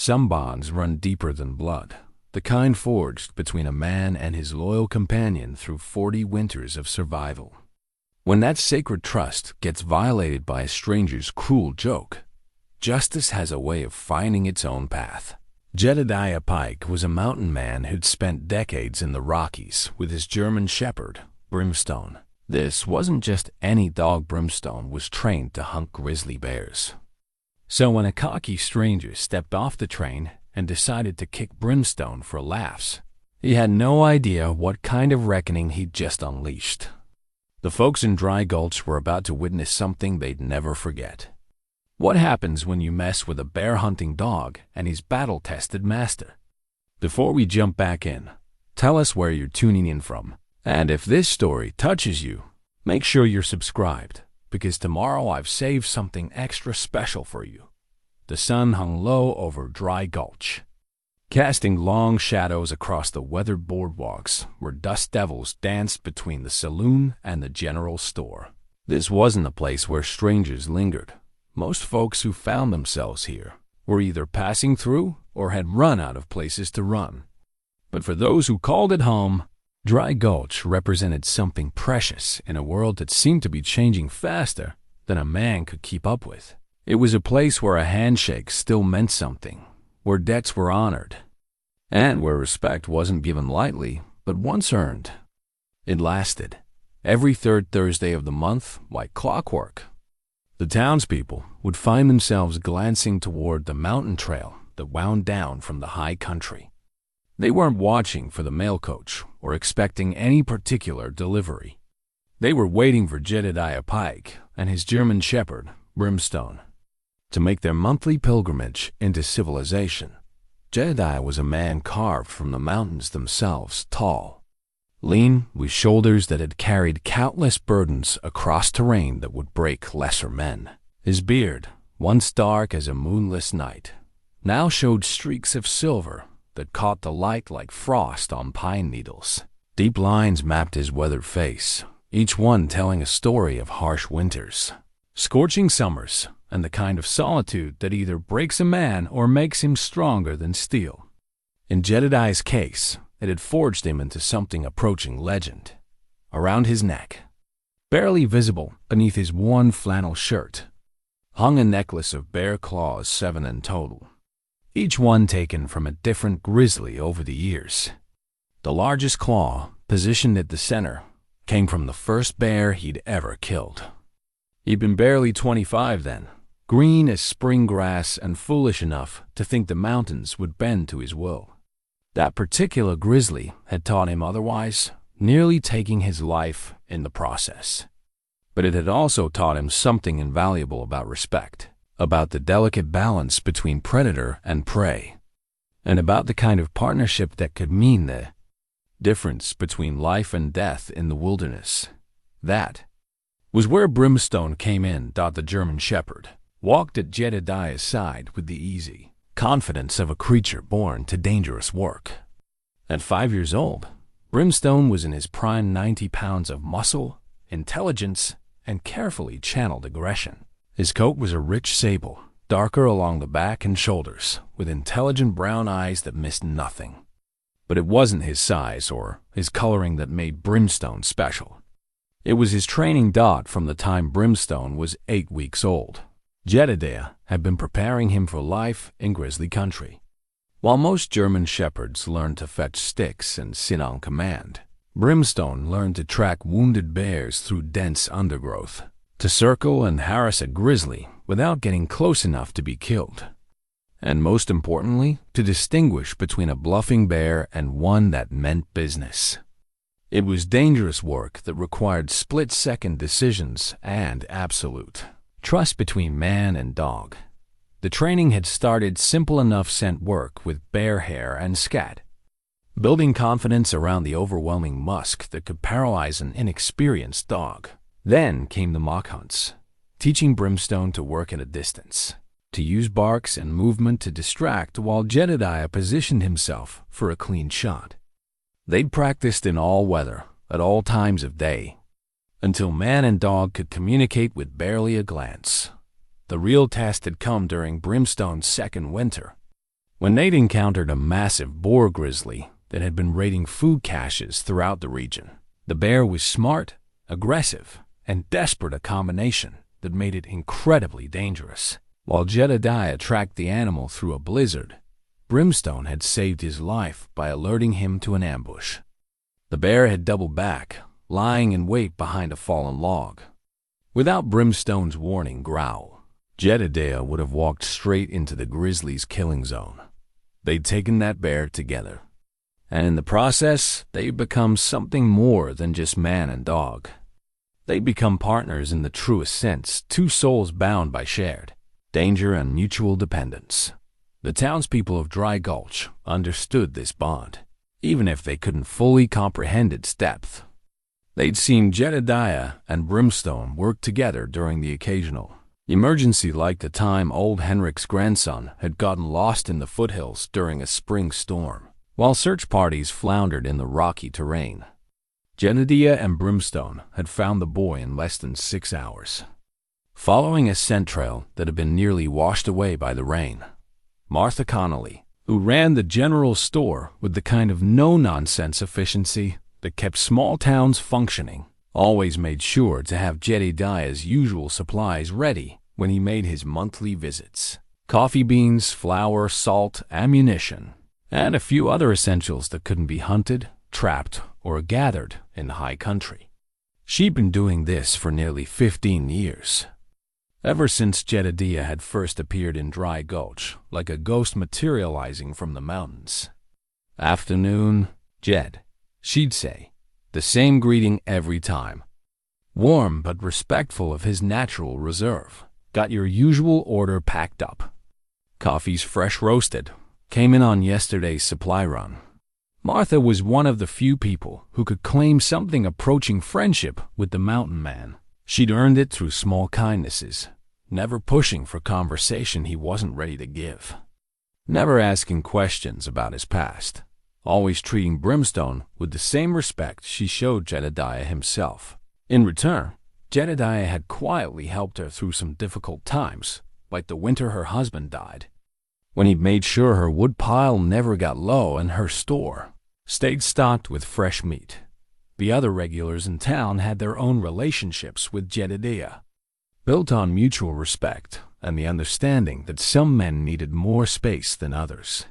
Some bonds run deeper than blood, the kind forged between a man and his loyal companion through 40 winters of survival. When that sacred trust gets violated by a stranger's cruel joke, justice has a way of finding its own path. Jedediah Pike was a mountain man who'd spent decades in the Rockies with his German shepherd, Brimstone. This wasn't just any dog. Brimstone was trained to hunt grizzly bears. So when a cocky stranger stepped off the train and decided to kick Brimstone for laughs, he had no idea what kind of reckoning he'd just unleashed. The folks in Dry Gulch were about to witness something they'd never forget. What happens when you mess with a bear-hunting dog and his battle-tested master? Before we jump back in, tell us where you're tuning in from. And if this story touches you, make sure you're subscribed, because tomorrow I've saved something extra special for you. The sun hung low over Dry Gulch, casting long shadows across the weathered boardwalks where dust devils danced between the saloon and the general store. This wasn't a place where strangers lingered. Most folks who found themselves here were either passing through or had run out of places to run. But for those who called it home, Dry Gulch represented something precious in a world that seemed to be changing faster than a man could keep up with. It was a place where a handshake still meant something, where debts were honored, and where respect wasn't given lightly, but once earned. It lasted, every third Thursday of the month, like clockwork. The townspeople would find themselves glancing toward the mountain trail that wound down from the high country. They weren't watching for the mail coach or expecting any particular delivery. They were waiting for Jedediah Pike and his German shepherd, Brimstone, to make their monthly pilgrimage into civilization. Jedediah was a man carved from the mountains themselves, tall, lean, with shoulders that had carried countless burdens across terrain that would break lesser men. His beard, once dark as a moonless night, now showed streaks of silver that caught the light like frost on pine needles. Deep lines mapped his weathered face, each one telling a story of harsh winters, scorching summers, and the kind of solitude that either breaks a man or makes him stronger than steel. In Jedediah's case, it had forged him into something approaching legend. Around his neck, barely visible beneath his worn flannel shirt, hung a necklace of bear claws, 7 in total, each one taken from a different grizzly over the years. The largest claw, positioned at the center, came from the first bear he'd ever killed. He'd been barely 25 then, green as spring grass and foolish enough to think the mountains would bend to his will. That particular grizzly had taught him otherwise, nearly taking his life in the process. But it had also taught him something invaluable about respect, about the delicate balance between predator and prey, and about the kind of partnership that could mean the difference between life and death in the wilderness. That was where Brimstone came in. The German shepherd walked at Jedediah's side with the easy confidence of a creature born to dangerous work. At 5 years old, Brimstone was in his prime, 90 pounds of muscle, intelligence, and carefully channeled aggression. His coat was a rich sable, darker along the back and shoulders, with intelligent brown eyes that missed nothing. But it wasn't his size or his coloring that made Brimstone special. It was his training. From the time Brimstone was 8 weeks old, Jedediah had been preparing him for life in grizzly country. While most German shepherds learned to fetch sticks and sit on command, Brimstone learned to track wounded bears through dense undergrowth, to circle and harass a grizzly without getting close enough to be killed, and most importantly, to distinguish between a bluffing bear and one that meant business. It was dangerous work that required split-second decisions and absolute trust between man and dog. The training had started simple enough scent work with bear hair and scat, building confidence around the overwhelming musk that could paralyze an inexperienced dog. Then came the mock hunts, teaching Brimstone to work at a distance, to use barks and movement to distract while Jedediah positioned himself for a clean shot. They'd practiced in all weather, at all times of day, until man and dog could communicate with barely a glance. The real test had come during Brimstone's second winter. when they'd encountered a massive boar grizzly that had been raiding food caches throughout the region. The bear was smart, aggressive, and desperate, a combination that made it incredibly dangerous. While Jedediah tracked the animal through a blizzard, Brimstone had saved his life by alerting him to an ambush. The bear had doubled back, lying in wait behind a fallen log. Without Brimstone's warning growl, Jedediah would have walked straight into the grizzly's killing zone. They'd taken that bear together, and in the process, they'd become something more than just man and dog. They'd become partners in the truest sense, two souls bound by shared danger and mutual dependence. The townspeople of Dry Gulch understood this bond, even if they couldn't fully comprehend its depth. They'd seen Jedediah and Brimstone work together during the occasional emergency, like the time old Henrik's grandson had gotten lost in the foothills during a spring storm, while search parties floundered in the rocky terrain. Jedediah and Brimstone had found the boy in less than 6 hours. Following a scent trail that had been nearly washed away by the rain, Martha Connolly, who ran the general store with the kind of no-nonsense efficiency that kept small towns functioning, always made sure to have Jedediah's usual supplies ready when he made his monthly visits. Coffee beans, flour, salt, ammunition, and a few other essentials that couldn't be hunted, trapped, or gathered in the high country. She'd been doing this for nearly 15 years. Ever since Jedediah had first appeared in Dry Gulch, like a ghost materializing from the mountains. "Afternoon, Jed," she'd say, the same greeting every time. Warm but respectful of his natural reserve. "Got your usual order packed up. Coffee's fresh roasted. Came in on yesterday's supply run." Martha was one of the few people who could claim something approaching friendship with the mountain man. She'd earned it through small kindnesses, never pushing for conversation he wasn't ready to give, never asking questions about his past, always treating Brimstone with the same respect she showed Jedediah himself. In return, Jedediah had quietly helped her through some difficult times, like the winter her husband died, when he'd made sure her wood pile never got low and her store stayed stocked with fresh meat. The other regulars in town had their own relationships with Jedediah, built on mutual respect and the understanding that some men needed more space than others.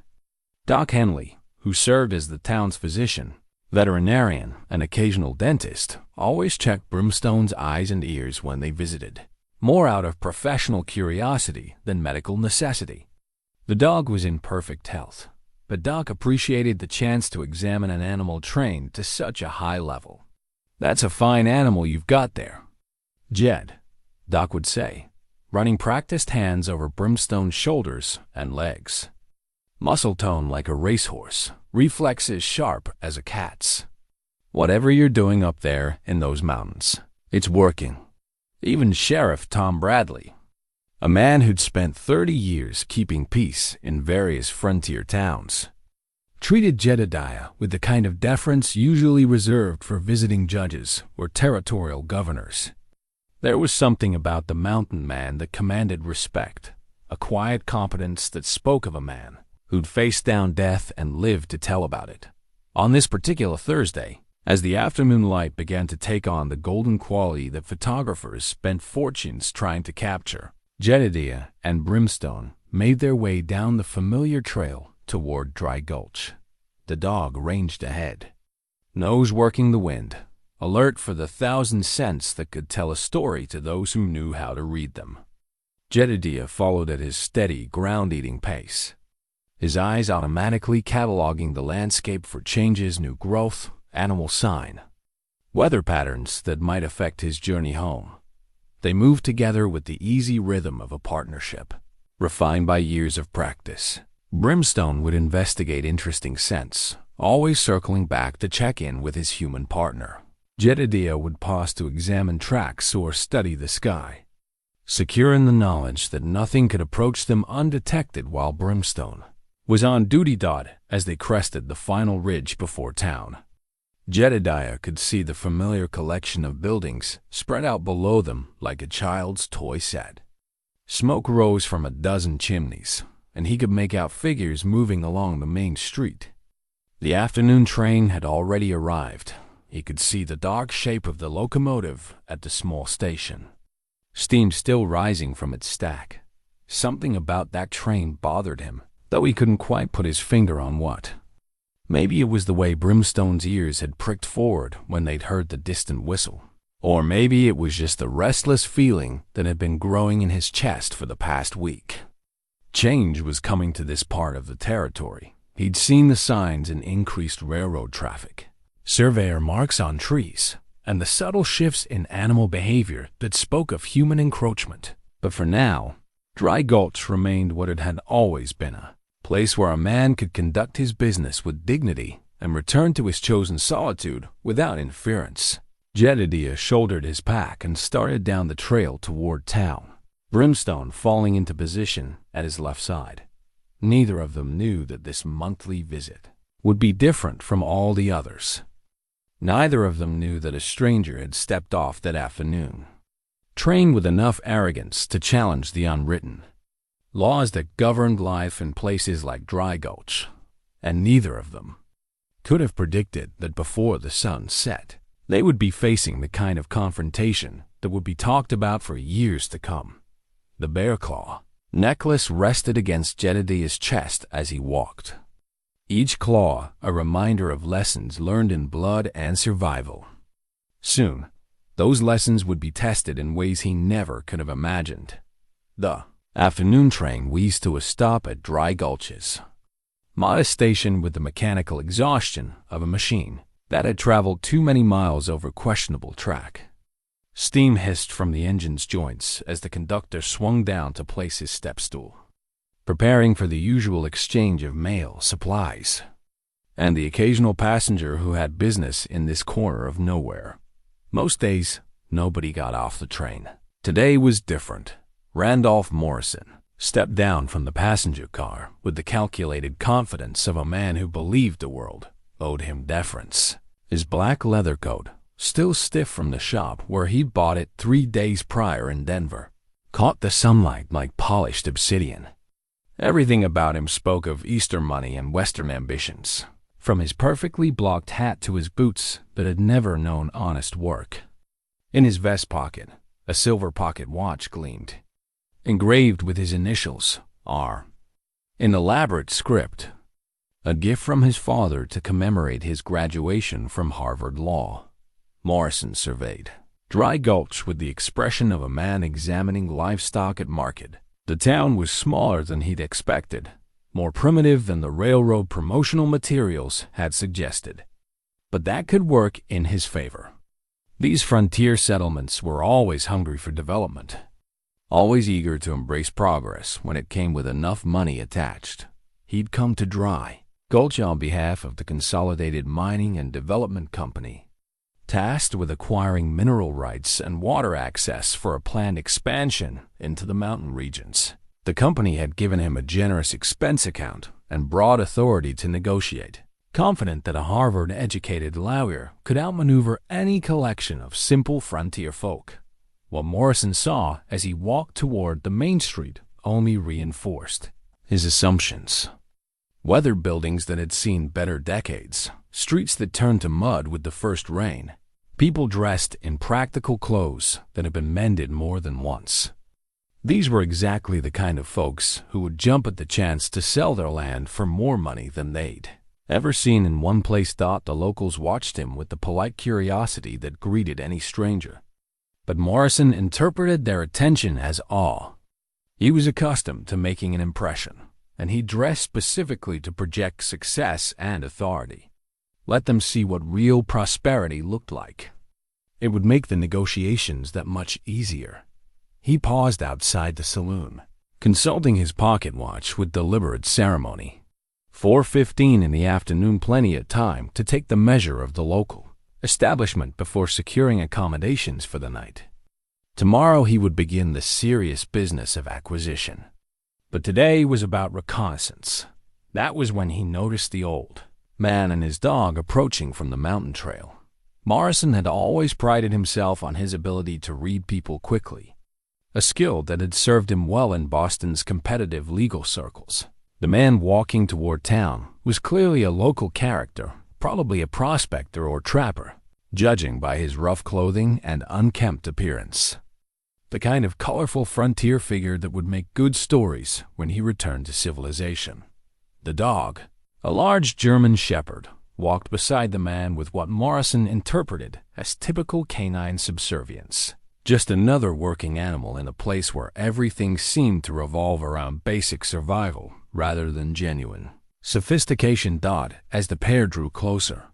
Doc Henley, who served as the town's physician, veterinarian, and occasional dentist, always checked Brimstone's eyes and ears when they visited, more out of professional curiosity than medical necessity. The dog was in perfect health, but Doc appreciated the chance to examine an animal trained to such a high level. "That's a fine animal you've got there, Jed," Doc would say, running practiced hands over Brimstone's shoulders and legs. "Muscle tone like a racehorse, reflexes sharp as a cat's. Whatever you're doing up there in those mountains, it's working." Even Sheriff Tom Bradley, a man who'd spent 30 years keeping peace in various frontier towns, treated Jedediah with the kind of deference usually reserved for visiting judges or territorial governors. There was something about the mountain man that commanded respect, a quiet competence that spoke of a man who'd faced down death and lived to tell about it. On this particular Thursday, as the afternoon light began to take on the golden quality that photographers spent fortunes trying to capture, Jedediah and Brimstone made their way down the familiar trail toward Dry Gulch. The dog ranged ahead, nose working the wind, alert for the 1,000 scents that could tell a story to those who knew how to read them. Jedediah followed at his steady, ground-eating pace, his eyes automatically cataloging the landscape for changes, new growth, animal sign, weather patterns that might affect his journey home. They moved together with the easy rhythm of a partnership, refined by years of practice. Brimstone would investigate interesting scents, always circling back to check in with his human partner. Jedediah would pause to examine tracks or study the sky, secure in the knowledge that nothing could approach them undetected, while Brimstone was on duty as they crested the final ridge before town. Jedediah could see the familiar collection of buildings spread out below them like a child's toy set. Smoke rose from a dozen chimneys, and he could make out figures moving along the main street. The afternoon train had already arrived. He could see the dark shape of the locomotive at the small station, steam still rising from its stack. Something about that train bothered him, though he couldn't quite put his finger on what. Maybe it was the way Brimstone's ears had pricked forward when they'd heard the distant whistle. Or maybe it was just the restless feeling that had been growing in his chest for the past week. Change was coming to this part of the territory. He'd seen the signs in increased railroad traffic, surveyor marks on trees, and the subtle shifts in animal behavior that spoke of human encroachment. But for now, Dry Gulch remained what it had always been, a place where a man could conduct his business with dignity and return to his chosen solitude without interference. Jedediah shouldered his pack and started down the trail toward town, Brimstone falling into position at his left side. Neither of them knew that this monthly visit would be different from all the others. Neither of them knew that a stranger had stepped off that afternoon, trained with enough arrogance to challenge the unwritten laws that governed life in places like Dry Gulch, and neither of them could have predicted that before the sun set, they would be facing the kind of confrontation that would be talked about for years to come. The bear claw necklace rested against Jedediah's chest as he walked, each claw a reminder of lessons learned in blood and survival. Soon, those lessons would be tested in ways he never could have imagined. The afternoon train wheezed to a stop at Dry Gulch's modest station with the mechanical exhaustion of a machine that had traveled too many miles over questionable track. Steam hissed from the engine's joints as the conductor swung down to place his step stool, preparing for the usual exchange of mail, supplies, and the occasional passenger who had business in this corner of nowhere. Most days, nobody got off the train. Today was different. Randolph Morrison stepped down from the passenger car with the calculated confidence of a man who believed the world owed him deference. His black leather coat, still stiff from the shop where he'd bought it 3 days prior in Denver, caught the sunlight like polished obsidian. Everything about him spoke of Easter money and Western ambitions, from his perfectly blocked hat to his boots that had never known honest work. In his vest pocket, a silver pocket watch gleamed, engraved with his initials, R, in elaborate script, a gift from his father to commemorate his graduation from Harvard Law. Morrison surveyed Dry Gulch with the expression of a man examining livestock at market. The town was smaller than he'd expected, more primitive than the railroad promotional materials had suggested. But that could work in his favor. These frontier settlements were always hungry for development, always eager to embrace progress when it came with enough money attached. He'd come to Dry Gulch on behalf of the Consolidated Mining and Development Company, tasked with acquiring mineral rights and water access for a planned expansion into the mountain regions. The company had given him a generous expense account and broad authority to negotiate, confident that a Harvard-educated lawyer could outmaneuver any collection of simple frontier folk. What Morrison saw as he walked toward the main street only reinforced his assumptions. Weathered buildings that had seen better decades, streets that turned to mud with the first rain, people dressed in practical clothes that had been mended more than once. These were exactly the kind of folks who would jump at the chance to sell their land for more money than they'd ever seen in one place. The locals watched him with the polite curiosity that greeted any stranger. But Morrison interpreted their attention as awe. He was accustomed to making an impression, and he dressed specifically to project success and authority. Let them see what real prosperity looked like. It would make the negotiations that much easier. He paused outside the saloon, consulting his pocket watch with deliberate ceremony. 4:15 in the afternoon, plenty of time to take the measure of the local establishment before securing accommodations for the night. Tomorrow he would begin the serious business of acquisition. But today was about reconnaissance. That was when he noticed the old man and his dog approaching from the mountain trail. Morrison had always prided himself on his ability to read people quickly, a skill that had served him well in Boston's competitive legal circles. The man walking toward town was clearly a local character, probably a prospector or trapper, judging by his rough clothing and unkempt appearance. The kind of colorful frontier figure that would make good stories when he returned to civilization. The dog, a large German shepherd, walked beside the man with what Morrison interpreted as typical canine subservience. Just another working animal in a place where everything seemed to revolve around basic survival rather than genuine sophistication. As the pair drew closer,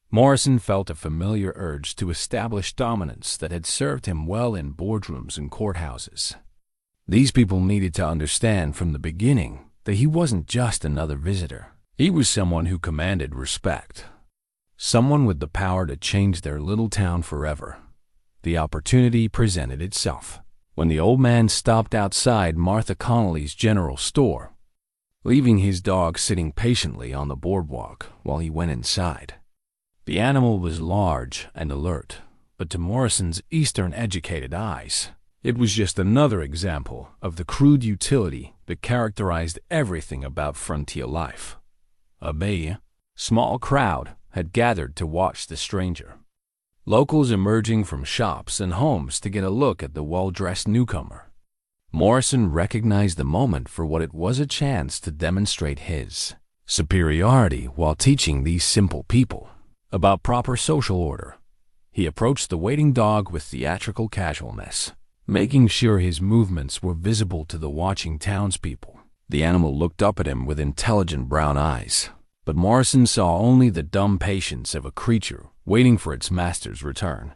Morrison felt a familiar urge to establish dominance that had served him well in boardrooms and courthouses. These people needed to understand from the beginning that he wasn't just another visitor. He was someone who commanded respect, someone with the power to change their little town forever. The opportunity presented itself when the old man stopped outside Martha Connolly's general store, leaving his dog sitting patiently on the boardwalk while he went inside. The animal was large and alert, but to Morrison's Eastern-educated eyes, it was just another example of the crude utility that characterized everything about frontier life. A small crowd had gathered to watch the stranger. Locals emerging from shops and homes to get a look at the well-dressed newcomer. Morrison recognized the moment for what it was, a chance to demonstrate his superiority while teaching these simple people about proper social order. He approached the waiting dog with theatrical casualness, making sure his movements were visible to the watching townspeople. The animal looked up at him with intelligent brown eyes, but Morrison saw only the dumb patience of a creature waiting for its master's return.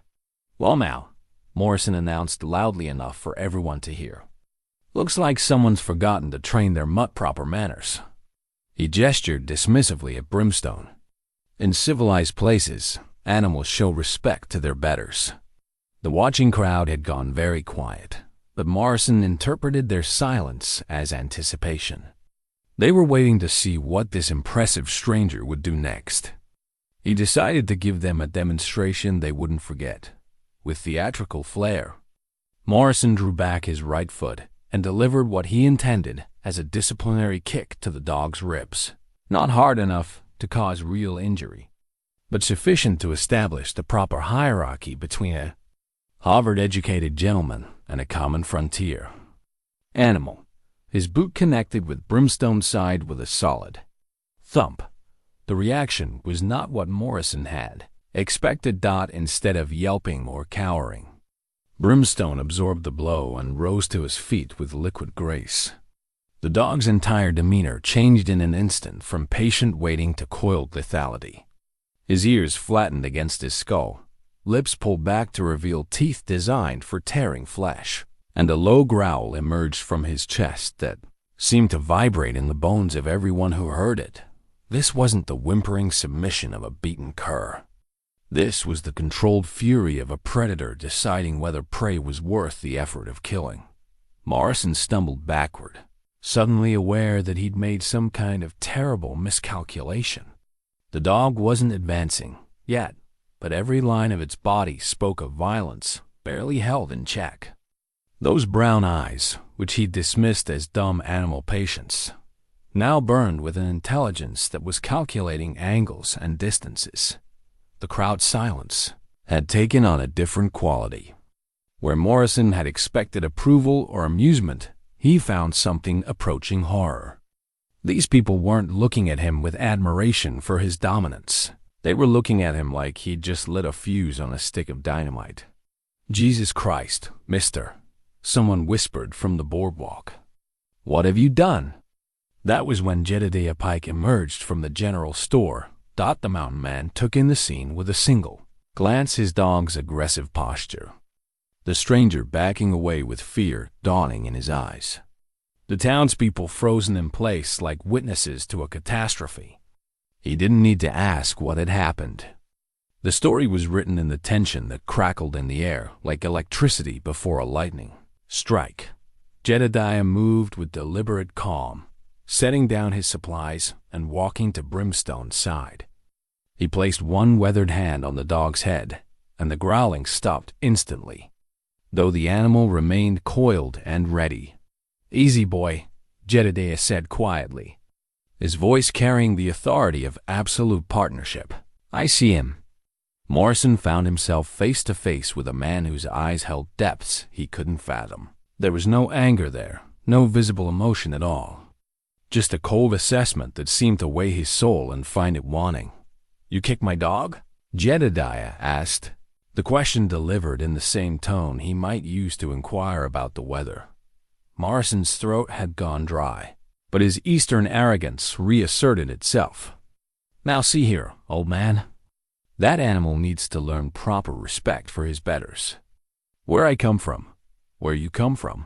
"Well now," Morrison announced loudly enough for everyone to hear. "Looks like someone's forgotten to train their mutt proper manners." He gestured dismissively at Brimstone. In civilized places, animals show respect to their betters. The watching crowd had gone very quiet, but Morrison interpreted their silence as anticipation. They were waiting to see what this impressive stranger would do next. He decided to give them a demonstration they wouldn't forget. With theatrical flair, Morrison drew back his right foot and delivered what he intended as a disciplinary kick to the dog's ribs. Not hard enough to cause real injury, but sufficient to establish the proper hierarchy between a Harvard-educated gentleman and a common frontier animal. His boot connected with Brimstone's side with a solid thump. The reaction was not what Morrison had expected. Instead of yelping or cowering, Brimstone absorbed the blow and rose to his feet with liquid grace. The dog's entire demeanor changed in an instant from patient waiting to coiled lethality. His ears flattened against his skull, lips pulled back to reveal teeth designed for tearing flesh, and a low growl emerged from his chest that seemed to vibrate in the bones of everyone who heard it. This wasn't the whimpering submission of a beaten cur. This was the controlled fury of a predator deciding whether prey was worth the effort of killing. Morrison stumbled backward, suddenly aware that he'd made some kind of terrible miscalculation. The dog wasn't advancing yet, but every line of its body spoke of violence barely held in check. Those brown eyes, which he dismissed as dumb animal patience, now burned with an intelligence that was calculating angles and distances. The crowd's silence had taken on a different quality. Where Morrison had expected approval or amusement, he found something approaching horror. These people weren't looking at him with admiration for his dominance. They were looking at him like he'd just lit a fuse on a stick of dynamite. "Jesus Christ, mister," someone whispered from the boardwalk. "What have you done?" That was when Jedediah Pike emerged from the general store. The mountain man took in the scene with a single glance, his dog's aggressive posture, the stranger backing away with fear dawning in his eyes. The townspeople frozen in place like witnesses to a catastrophe. He didn't need to ask what had happened. The story was written in the tension that crackled in the air like electricity before a lightning strike. Jedediah moved with deliberate calm, setting down his supplies and walking to Brimstone's side. He placed one weathered hand on the dog's head, and the growling stopped instantly. though the animal remained coiled and ready. "Easy, boy," Jedediah said quietly, his voice carrying the authority of absolute partnership. "I see him." Morrison found himself face to face with a man whose eyes held depths he couldn't fathom. There was no anger there, no visible emotion at all. Just a cold assessment that seemed to weigh his soul and find it wanting. "You kicked my dog?" Jedediah asked, the question delivered in the same tone he might use to inquire about the weather. Morrison's throat had gone dry, but his Eastern arrogance reasserted itself. "Now see here, old man. That animal needs to learn proper respect for his betters." "Where I come from, where you come from,"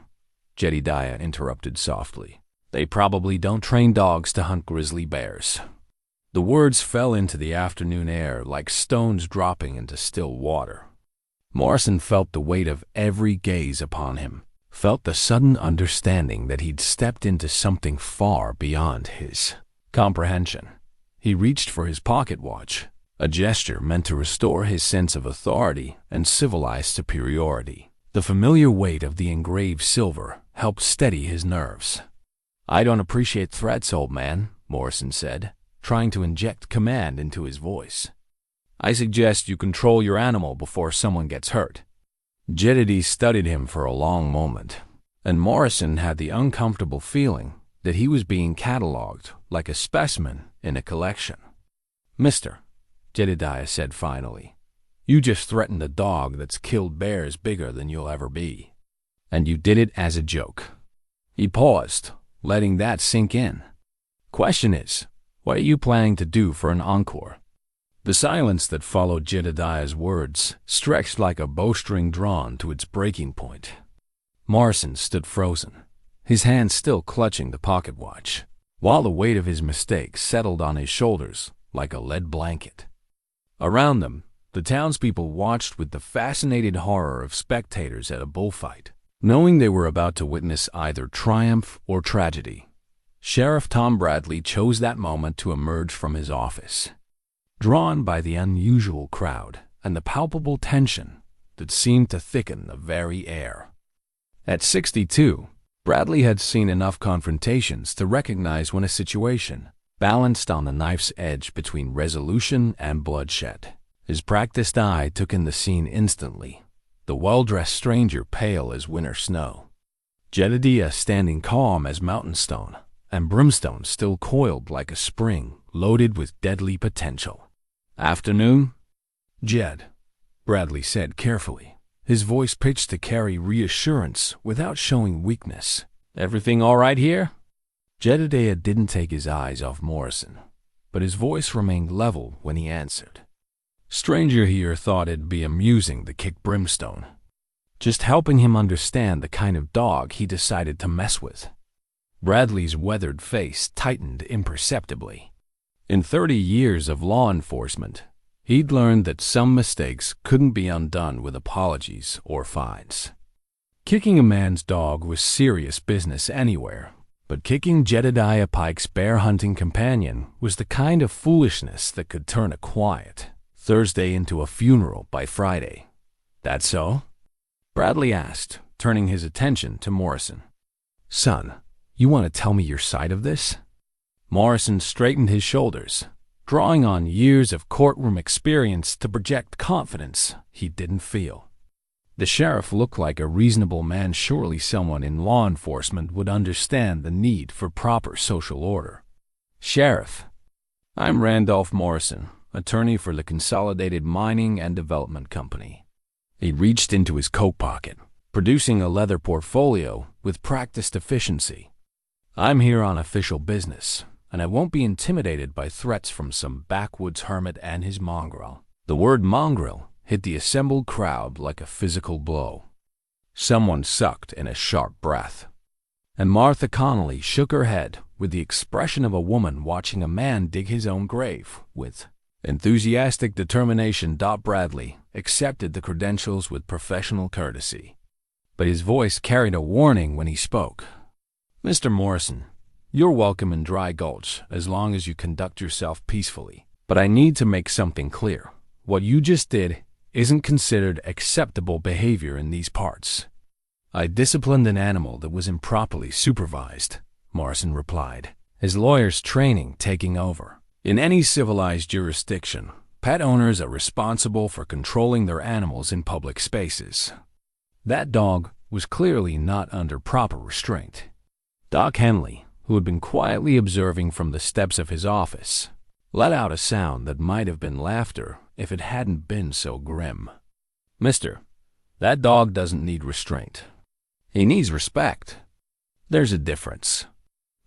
Jedediah interrupted softly. "They probably don't train dogs to hunt grizzly bears." The words fell into the afternoon air like stones dropping into still water. Morrison felt the weight of every gaze upon him, felt the sudden understanding that he'd stepped into something far beyond his comprehension. He reached for his pocket watch, a gesture meant to restore his sense of authority and civilized superiority. The familiar weight of the engraved silver helped steady his nerves. "I don't appreciate threats, old man," Morrison said, trying to inject command into his voice. "I suggest you control your animal before someone gets hurt." Jedediah studied him for a long moment, and Morrison had the uncomfortable feeling that he was being catalogued like a specimen in a collection. "Mister," Jedediah said finally, "you just threatened a dog that's killed bears bigger than you'll ever be. And you did it as a joke." He paused, letting that sink in. "Question is, what are you planning to do for an encore?" The silence that followed Jedediah's words stretched like a bowstring drawn to its breaking point. Morrison stood frozen, his hand still clutching the pocket watch, while the weight of his mistake settled on his shoulders like a lead blanket. Around them, the townspeople watched with the fascinated horror of spectators at a bullfight, knowing they were about to witness either triumph or tragedy. Sheriff Tom Bradley chose that moment to emerge from his office, drawn by the unusual crowd and the palpable tension that seemed to thicken the very air. At 62, Bradley had seen enough confrontations to recognize when a situation balanced on the knife's edge between resolution and bloodshed. His practiced eye took in the scene instantly, the well-dressed stranger pale as winter snow, Jedediah standing calm as mountain stone, and Brimstone still coiled like a spring loaded with deadly potential. "Afternoon, Jed," Bradley said carefully, his voice pitched to carry reassurance without showing weakness. "Everything all right here?" Jedediah didn't take his eyes off Morrison, but his voice remained level when he answered. Stranger here thought it'd be amusing to kick Brimstone, just helping him understand the kind of dog he decided to mess with. Bradley's weathered face tightened imperceptibly. In 30 years of law enforcement, he'd learned that some mistakes couldn't be undone with apologies or fines. Kicking a man's dog was serious business anywhere, but kicking Jedediah Pike's bear hunting companion was the kind of foolishness that could turn a quiet Thursday into a funeral by Friday. "That so?" Bradley asked, turning his attention to Morrison. "Son, you want to tell me your side of this?" Morrison straightened his shoulders, drawing on years of courtroom experience to project confidence he didn't feel. The sheriff looked like a reasonable man. Surely someone in law enforcement would understand the need for proper social order. "Sheriff, I'm Randolph Morrison, attorney for the Consolidated Mining and Development Company." He reached into his coat pocket, producing a leather portfolio with practiced efficiency. "I'm here on official business, and I won't be intimidated by threats from some backwoods hermit and his mongrel." The word mongrel hit the assembled crowd like a physical blow. Someone sucked in a sharp breath, and Martha Connolly shook her head with the expression of a woman watching a man dig his own grave with enthusiastic determination. Bradley accepted the credentials with professional courtesy, but his voice carried a warning when he spoke. "Mr. Morrison, you're welcome in Dry Gulch as long as you conduct yourself peacefully. But I need to make something clear. What you just did isn't considered acceptable behavior in these parts. I disciplined an animal that was improperly supervised, Morrison replied, his lawyer's training taking over. In any civilized jurisdiction, pet owners are responsible for controlling their animals in public spaces. That dog was clearly not under proper restraint. Doc Henley, who had been quietly observing from the steps of his office, let out a sound that might have been laughter if it hadn't been so grim. "Mister, that dog doesn't need restraint. He needs respect. There's a difference."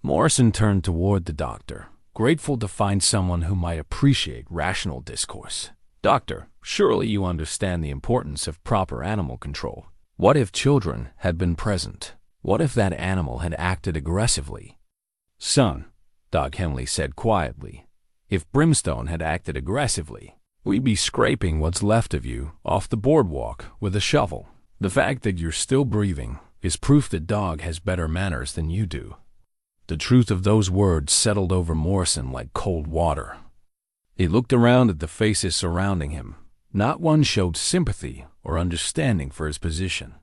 Morrison turned toward the doctor, grateful to find someone who might appreciate rational discourse. "Doctor, surely you understand the importance of proper animal control. What if children had been present? What if that animal had acted aggressively?" "Son," Doc Henley said quietly, "if Brimstone had acted aggressively, we'd be scraping what's left of you off the boardwalk with a shovel. The fact that you're still breathing is proof the dog has better manners than you do." The truth of those words settled over Morrison like cold water. He looked around at the faces surrounding him. Not one showed sympathy or understanding for his position.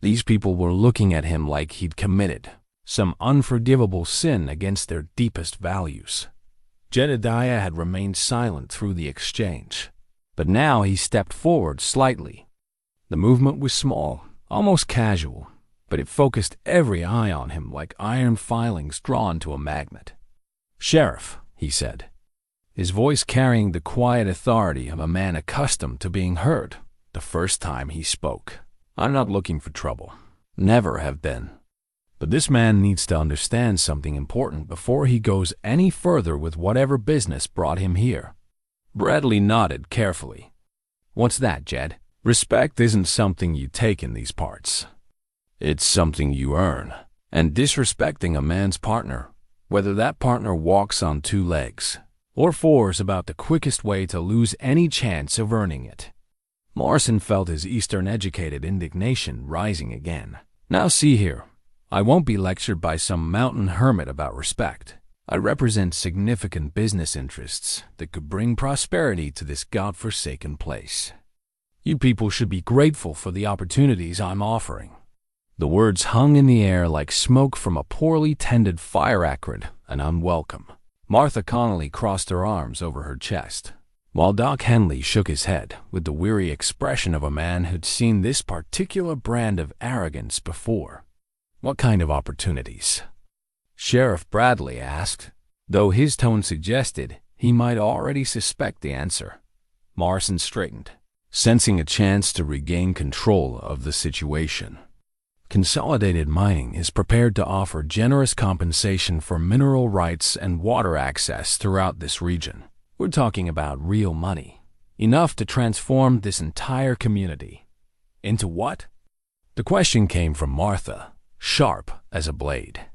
These people were looking at him like he'd committed some unforgivable sin against their deepest values. Jedediah had remained silent through the exchange, but now he stepped forward slightly. The movement was small, almost casual, but it focused every eye on him like iron filings drawn to a magnet. "Sheriff," he said, his voice carrying the quiet authority of a man accustomed to being heard the first time he spoke. "I'm not looking for trouble. Never have been. But this man needs to understand something important before he goes any further with whatever business brought him here." Bradley nodded carefully. "What's that, Jed?" "Respect isn't something you take in these parts. It's something you earn. And disrespecting a man's partner, whether that partner walks on 2 legs or 4, is about the quickest way to lose any chance of earning it." Morrison felt his Eastern-educated indignation rising again. "Now see here, I won't be lectured by some mountain hermit about respect. I represent significant business interests that could bring prosperity to this godforsaken place. You people should be grateful for the opportunities I'm offering." The words hung in the air like smoke from a poorly tended fire, acrid and unwelcome. Martha Connolly crossed her arms over her chest, while Doc Henley shook his head with the weary expression of a man who'd seen this particular brand of arrogance before. "What kind of opportunities?" Sheriff Bradley asked, though his tone suggested he might already suspect the answer. Morrison straightened, sensing a chance to regain control of the situation. "Consolidated Mining is prepared to offer generous compensation for mineral rights and water access throughout this region. We're talking about real money, enough to transform this entire community." "Into what?" The question came from Martha, sharp as a blade.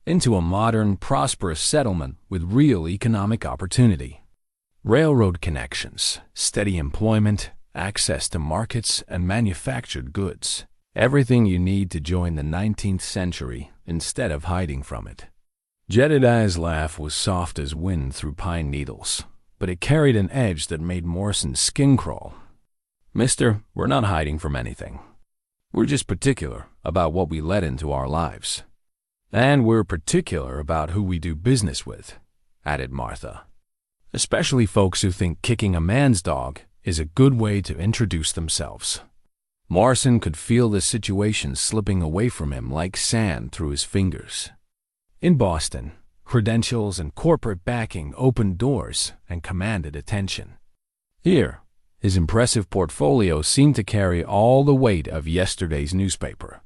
"Into a modern, prosperous settlement with real economic opportunity. Railroad connections, steady employment, access to markets and manufactured goods. Everything you need to join the 19th century instead of hiding from it." Jedediah's laugh was soft as wind through pine needles, but it carried an edge that made Morrison's skin crawl. "Mister, we're not hiding from anything. We're just particular about what we let into our lives. And we're particular about who we do business with," added Martha. "Especially folks who think kicking a man's dog is a good way to introduce themselves." Morrison could feel the situation slipping away from him like sand through his fingers. In Boston, credentials and corporate backing opened doors and commanded attention. Here, his impressive portfolio seemed to carry all the weight of yesterday's newspaper.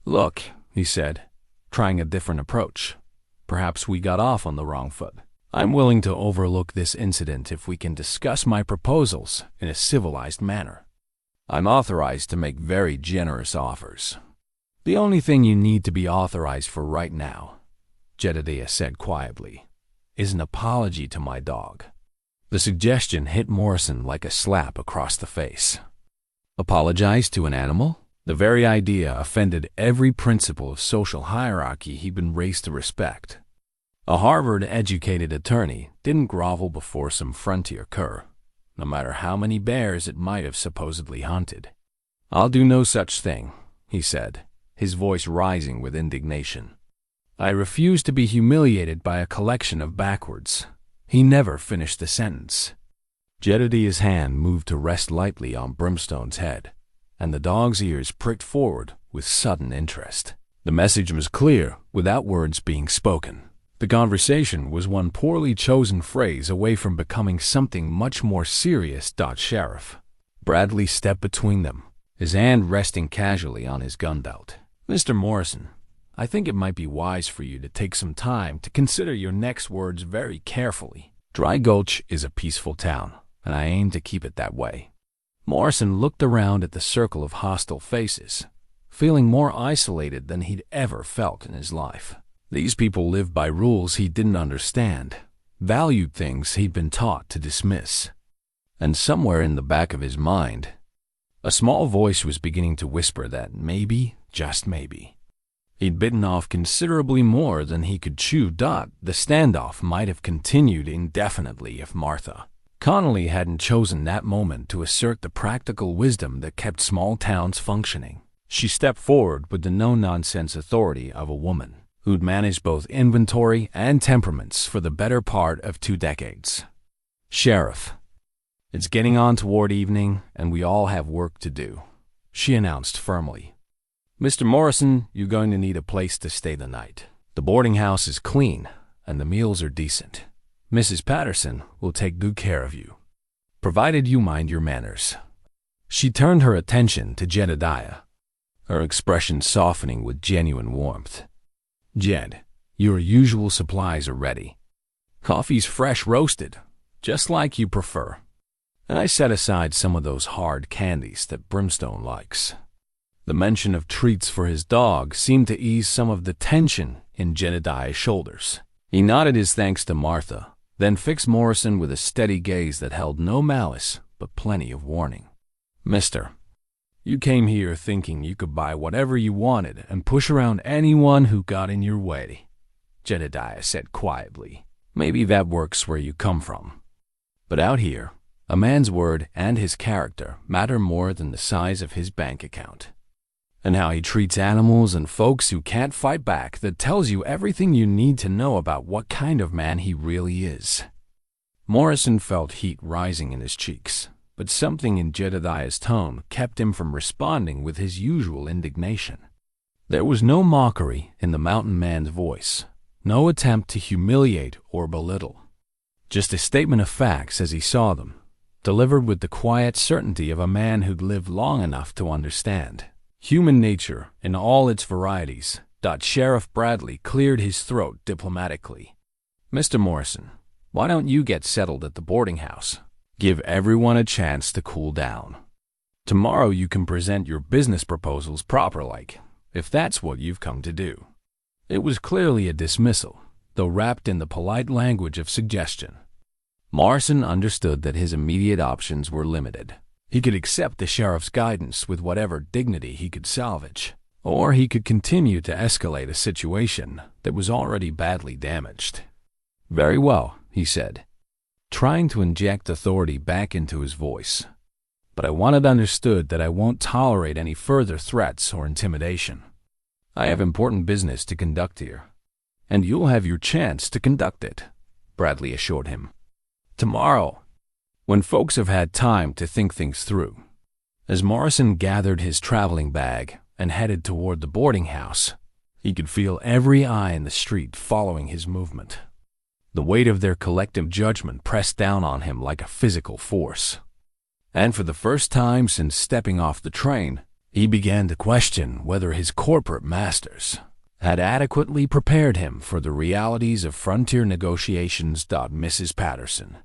"Look," he said, trying a different approach. "Perhaps we got off on the wrong foot. I'm willing to overlook this incident if we can discuss my proposals in a civilized manner. I'm authorized to make very generous offers." "The only thing you need to be authorized for right now," Jedediah said quietly, "is an apology to my dog." The suggestion hit Morrison like a slap across the face. Apologize to an animal? The very idea offended every principle of social hierarchy he'd been raised to respect. A Harvard-educated attorney didn't grovel before some frontier cur. no matter how many bears it might have supposedly hunted. "I'll do no such thing," he said, his voice rising with indignation. "I refuse to be humiliated by a collection of backwards." He never finished the sentence. Jedediah's hand moved to rest lightly on Brimstone's head, and the dog's ears pricked forward with sudden interest. The message was clear without words being spoken. The conversation was one poorly chosen phrase away from becoming something much more serious. Sheriff Bradley stepped between them, his hand resting casually on his gun belt. "Mr. Morrison, I think it might be wise for you to take some time to consider your next words very carefully. Dry Gulch is a peaceful town, and I aim to keep it that way." Morrison looked around at the circle of hostile faces, feeling more isolated than he'd ever felt in his life. These people lived by rules he didn't understand, valued things he'd been taught to dismiss. And somewhere in the back of his mind, a small voice was beginning to whisper that maybe, just maybe, he'd bitten off considerably more than he could chew. The standoff might have continued indefinitely if Martha Connolly hadn't chosen that moment to assert the practical wisdom that kept small towns functioning. She stepped forward with the no-nonsense authority of a woman who'd managed both inventory and temperaments for the better part of 2 decades. "Sheriff, it's getting on toward evening, and we all have work to do," she announced firmly. "Mr. Morrison, you're going to need a place to stay the night. The boarding house is clean, and the meals are decent. Mrs. Patterson will take good care of you, provided you mind your manners." She turned her attention to Jedediah, her expression softening with genuine warmth. "Jed, your usual supplies are ready. Coffee's fresh roasted, just like you prefer. And I set aside some of those hard candies that Brimstone likes." The mention of treats for his dog seemed to ease some of the tension in Jedediah's shoulders. He nodded his thanks to Martha, then fixed Morrison with a steady gaze that held no malice but plenty of warning. "Mister, you came here thinking you could buy whatever you wanted and push around anyone who got in your way," Jedediah said quietly. "Maybe that works where you come from. But out here, a man's word and his character matter more than the size of his bank account. And how he treats animals and folks who can't fight back, that tells you everything you need to know about what kind of man he really is." Morrison felt heat rising in his cheeks, but something in Jedediah's tone kept him from responding with his usual indignation. There was no mockery in the mountain man's voice, no attempt to humiliate or belittle. Just a statement of facts as he saw them, delivered with the quiet certainty of a man who'd lived long enough to understand human nature in all its varieties. Sheriff Bradley cleared his throat diplomatically. "Mr. Morrison, why don't you get settled at the boarding house? Give everyone a chance to cool down. Tomorrow you can present your business proposals proper-like, if that's what you've come to do." It was clearly a dismissal, though wrapped in the polite language of suggestion. Morrison understood that his immediate options were limited. He could accept the sheriff's guidance with whatever dignity he could salvage, or he could continue to escalate a situation that was already badly damaged. "Very well," he said, trying to inject authority back into his voice. "But I want it understood that I won't tolerate any further threats or intimidation. I have important business to conduct here, and you'll have your chance to conduct it," Bradley assured him. "Tomorrow, when folks have had time to think things through." As Morrison gathered his traveling bag and headed toward the boarding house, he could feel every eye in the street following his movement. The weight of their collective judgment pressed down on him like a physical force. And for the first time since stepping off the train, he began to question whether his corporate masters had adequately prepared him for the realities of frontier negotiations. Mrs. Patterson,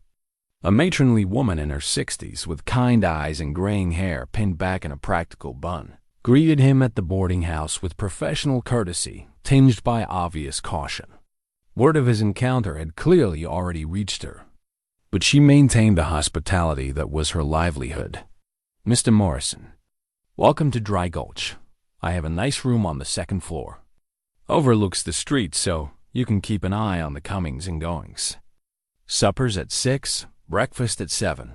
a matronly woman in her 60s with kind eyes and graying hair pinned back in a practical bun, greeted him at the boarding house with professional courtesy tinged by obvious caution. Word of his encounter had clearly already reached her, but she maintained the hospitality that was her livelihood. "Mr. Morrison, welcome to Dry Gulch. I have a nice room on the 2nd floor. Overlooks the street, so you can keep an eye on the comings and goings. Supper's at 6, breakfast at 7.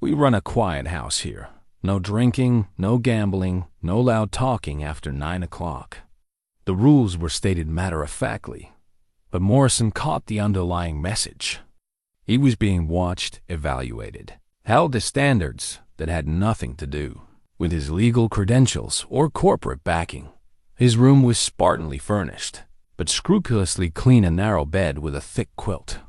"We run a quiet house here. No drinking, no gambling, no loud talking after 9 o'clock." The rules were stated matter-of-factly, but Morrison caught the underlying message. He was being watched, evaluated, held to standards that had nothing to do with his legal credentials or corporate backing. His room was spartanly furnished, but scrupulously clean, a narrow bed with a thick quilt,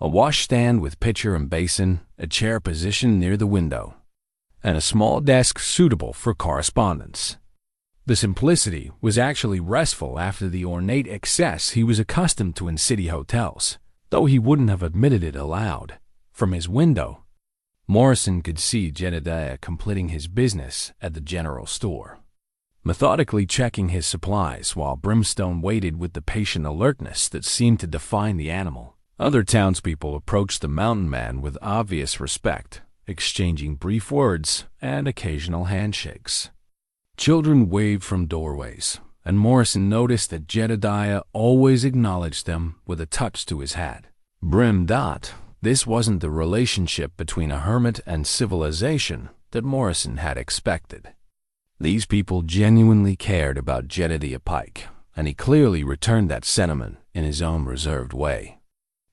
a washstand with pitcher and basin, a chair positioned near the window, and a small desk suitable for correspondence. The simplicity was actually restful after the ornate excess he was accustomed to in city hotels, though he wouldn't have admitted it aloud. From his window, Morrison could see Jedediah completing his business at the general store, methodically checking his supplies while Brimstone waited with the patient alertness that seemed to define the animal. Other townspeople approached the mountain man with obvious respect, exchanging brief words and occasional handshakes. Children waved from doorways, and Morrison noticed that Jedediah always acknowledged them with a touch to his hat. This wasn't the relationship between a hermit and civilization that Morrison had expected. These people genuinely cared about Jedediah Pike, and he clearly returned that sentiment in his own reserved way.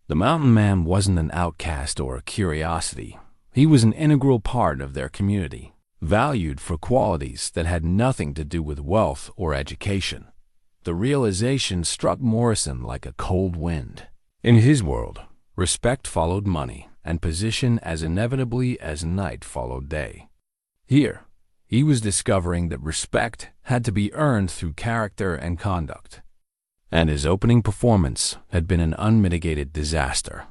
The mountain man wasn't an outcast or a curiosity. He was an integral part of their community, valued for qualities that had nothing to do with wealth or education. The realization struck Morrison like a cold wind. In his world, respect followed money and position as inevitably as night followed day. Here, he was discovering that respect had to be earned through character and conduct. And his opening performance had been an unmitigated disaster.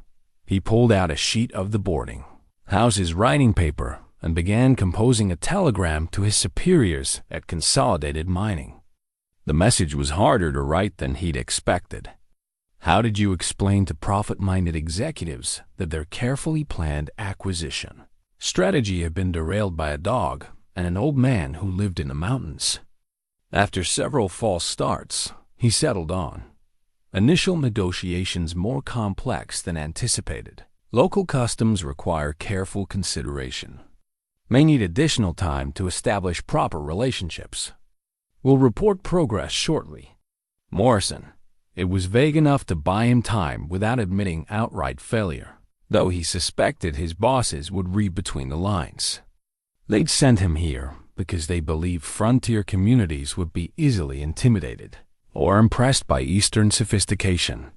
He pulled out a sheet of the boarding house's writing paper and began composing a telegram to his superiors at Consolidated Mining. The message was harder to write than he'd expected. How did you explain to profit-minded executives that their carefully planned acquisition strategy had been derailed by a dog and an old man who lived in the mountains? After several false starts, he settled on initial negotiations more complex than anticipated. Local customs require careful consideration. May need additional time to establish proper relationships. Will report progress shortly. Morrison. It was vague enough to buy him time without admitting outright failure, though he suspected his bosses would read between the lines. They'd sent him here because they believed frontier communities would be easily intimidated or impressed by Eastern sophistication.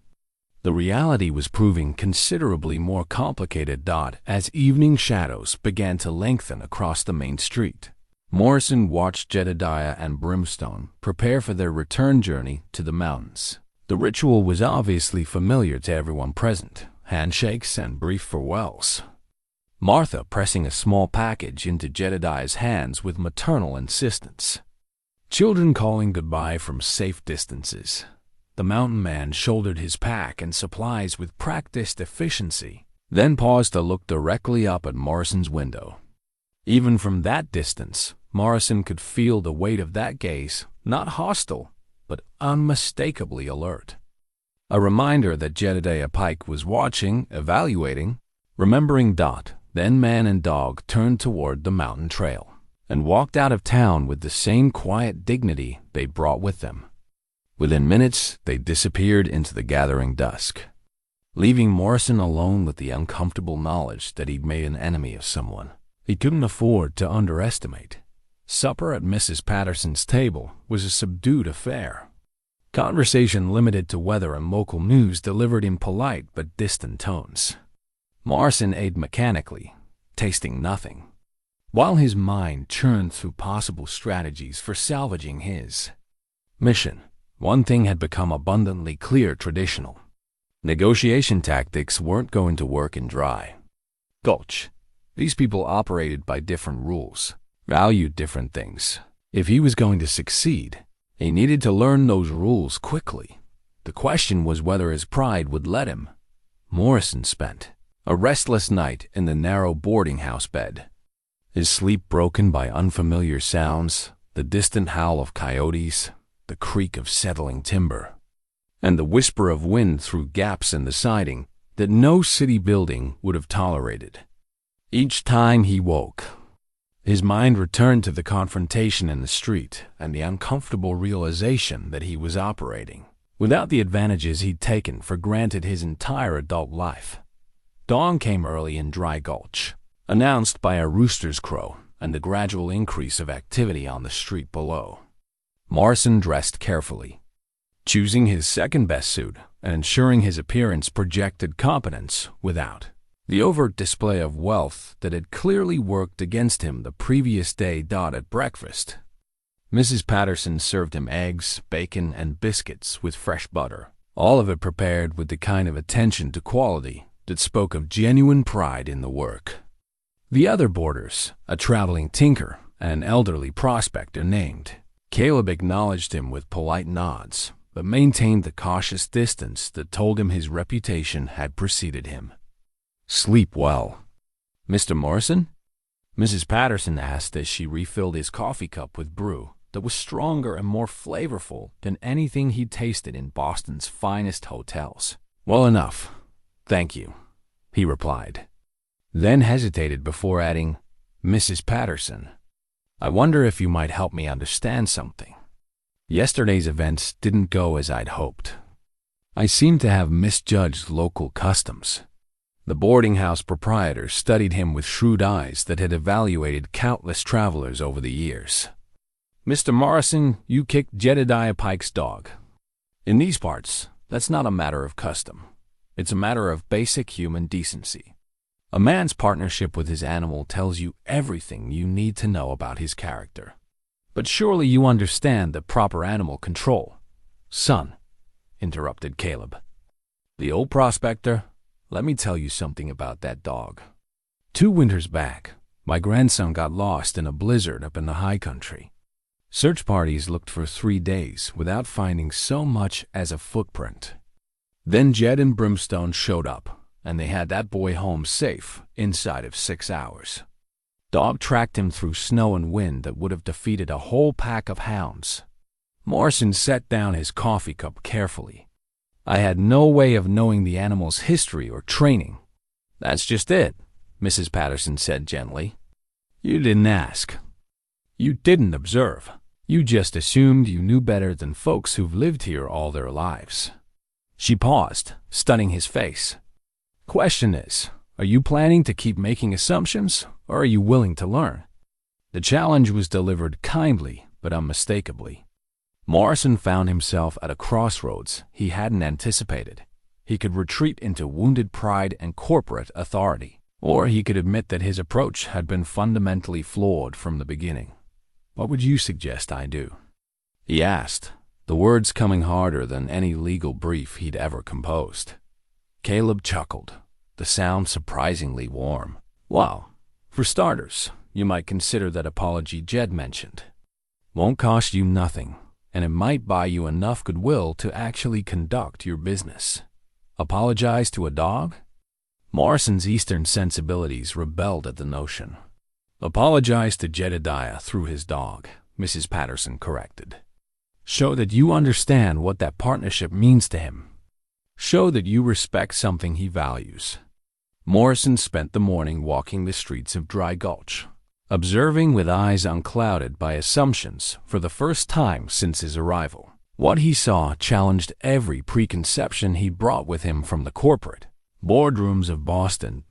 The reality was proving considerably more complicated. As evening shadows began to lengthen across the main street, Morrison watched Jedediah and Brimstone prepare for their return journey to the mountains. The ritual was obviously familiar to everyone present, handshakes and brief farewells. Martha pressing a small package into Jedediah's hands with maternal insistence. Children calling goodbye from safe distances. The mountain man shouldered his pack and supplies with practiced efficiency, then paused to look directly up at Morrison's window. Even from that distance, Morrison could feel the weight of that gaze, not hostile, but unmistakably alert. A reminder that Jedediah Pike was watching, evaluating, remembering. Then man and dog turned toward the mountain trail and walked out of town with the same quiet dignity they brought with them. Within minutes, they disappeared into the gathering dusk, leaving Morrison alone with the uncomfortable knowledge that he'd made an enemy of someone he couldn't afford to underestimate. Supper at Mrs. Patterson's table was a subdued affair. Conversation limited to weather and local news delivered in polite but distant tones. Morrison ate mechanically, tasting nothing, while his mind churned through possible strategies for salvaging his mission. One thing had become abundantly clear: traditional negotiation tactics weren't going to work in Dry Gulch. These people operated by different rules, valued different things. If he was going to succeed, he needed to learn those rules quickly. The question was whether his pride would let him. Morrison spent a restless night in the narrow boarding house bed, his sleep broken by unfamiliar sounds, the distant howl of coyotes, the creak of settling timber, and the whisper of wind through gaps in the siding that no city building would have tolerated. Each time he woke, his mind returned to the confrontation in the street and the uncomfortable realization that he was operating without the advantages he'd taken for granted his entire adult life. Dawn came early in Dry Gulch, announced by a rooster's crow and the gradual increase of activity on the street below. Morrison dressed carefully, choosing his second-best suit and ensuring his appearance projected competence without the overt display of wealth that had clearly worked against him the previous day. At breakfast, Mrs. Patterson served him eggs, bacon, and biscuits with fresh butter, all of it prepared with the kind of attention to quality that spoke of genuine pride in the work. The other boarders, a traveling tinker and an elderly prospector named Caleb, acknowledged him with polite nods, but maintained the cautious distance that told him his reputation had preceded him. "Sleep well, Mr. Morrison?" Mrs. Patterson asked as she refilled his coffee cup with brew that was stronger and more flavorful than anything he'd tasted in Boston's finest hotels. "Well enough, thank you," he replied, then hesitated before adding, "Mrs. Patterson, I wonder if you might help me understand something. Yesterday's events didn't go as I'd hoped. I seem to have misjudged local customs." The boarding house proprietor studied him with shrewd eyes that had evaluated countless travelers over the years. "Mr. Morrison, you kicked Jedediah Pike's dog. In these parts, that's not a matter of custom. It's a matter of basic human decency. A man's partnership with his animal tells you everything you need to know about his character. But surely you understand the proper animal control." "Son," interrupted Caleb, "the old prospector, let me tell you something about that dog. 2 winters back, my grandson got lost in a blizzard up in the high country. Search parties looked for 3 days without finding so much as a footprint. Then Jed and Brimstone showed up, and they had that boy home safe inside of 6 hours. Dog tracked him through snow and wind that would have defeated a whole pack of hounds." Morrison set down his coffee cup carefully. "I had no way of knowing the animal's history or training." "That's just it," Mrs. Patterson said gently. "You didn't ask. You didn't observe. You just assumed you knew better than folks who've lived here all their lives." She paused, studying his face. "Question is, are you planning to keep making assumptions, or are you willing to learn?" The challenge was delivered kindly but unmistakably. Morrison found himself at a crossroads he hadn't anticipated. He could retreat into wounded pride and corporate authority, or he could admit that his approach had been fundamentally flawed from the beginning. "What would you suggest I do?" he asked, the words coming harder than any legal brief he'd ever composed. Caleb chuckled, the sound surprisingly warm. "Well, for starters, you might consider that apology Jed mentioned. Won't cost you nothing, and it might buy you enough goodwill to actually conduct your business. Apologize to a dog?" Morrison's Eastern sensibilities rebelled at the notion. "Apologize to Jedediah through his dog," Mrs. Patterson corrected. "Show that you understand what that partnership means to him. Show that you respect something he values." Morrison spent the morning walking the streets of Dry Gulch, observing with eyes unclouded by assumptions for the first time since his arrival. What he saw challenged every preconception he'd brought with him from the corporate boardrooms of Boston.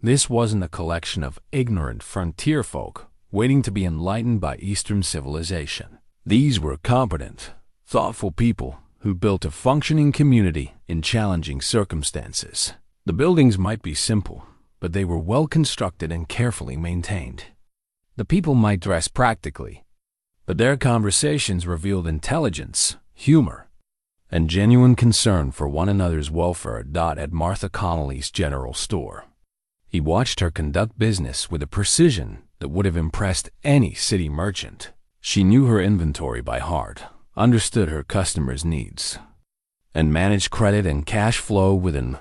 This wasn't a collection of ignorant frontier folk waiting to be enlightened by Eastern civilization. These were competent, thoughtful people who built a functioning community in challenging circumstances. The buildings might be simple, but they were well constructed and carefully maintained. The people might dress practically, but their conversations revealed intelligence, humor, and genuine concern for one another's welfare. At Martha Connolly's general store, he watched her conduct business with a precision that would have impressed any city merchant. She knew her inventory by heart, understood her customers' needs, and managed credit and cash flow with an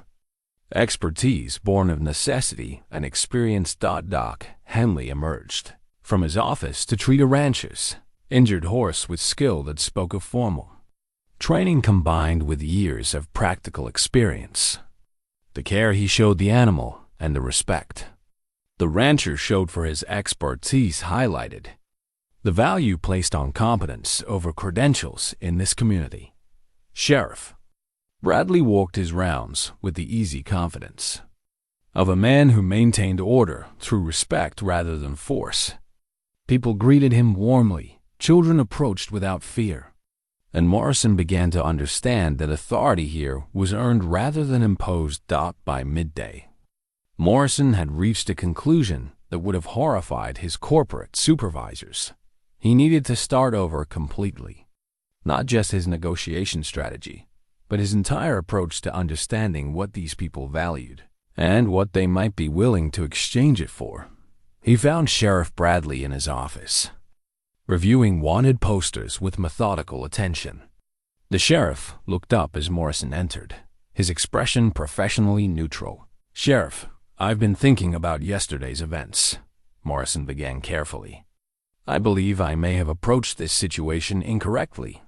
expertise born of necessity and experience. Doc Henley emerged from his office to treat a rancher's injured horse with skill that spoke of formal training combined with years of practical experience. The care he showed the animal and the respect The rancher showed for his expertise highlighted the value placed on competence over credentials in this community. Sheriff Bradley walked his rounds with the easy confidence of a man who maintained order through respect rather than force. People greeted him warmly, children approached without fear, and Morrison began to understand that authority here was earned rather than imposed. By midday, Morrison had reached a conclusion that would have horrified his corporate supervisors. He needed to start over completely, not just his negotiation strategy, but his entire approach to understanding what these people valued and what they might be willing to exchange it for. He found Sheriff Bradley in his office, reviewing wanted posters with methodical attention. The sheriff looked up as Morrison entered, his expression professionally neutral. "Sheriff, I've been thinking about yesterday's events," Morrison began carefully. "I believe I may have approached this situation incorrectly."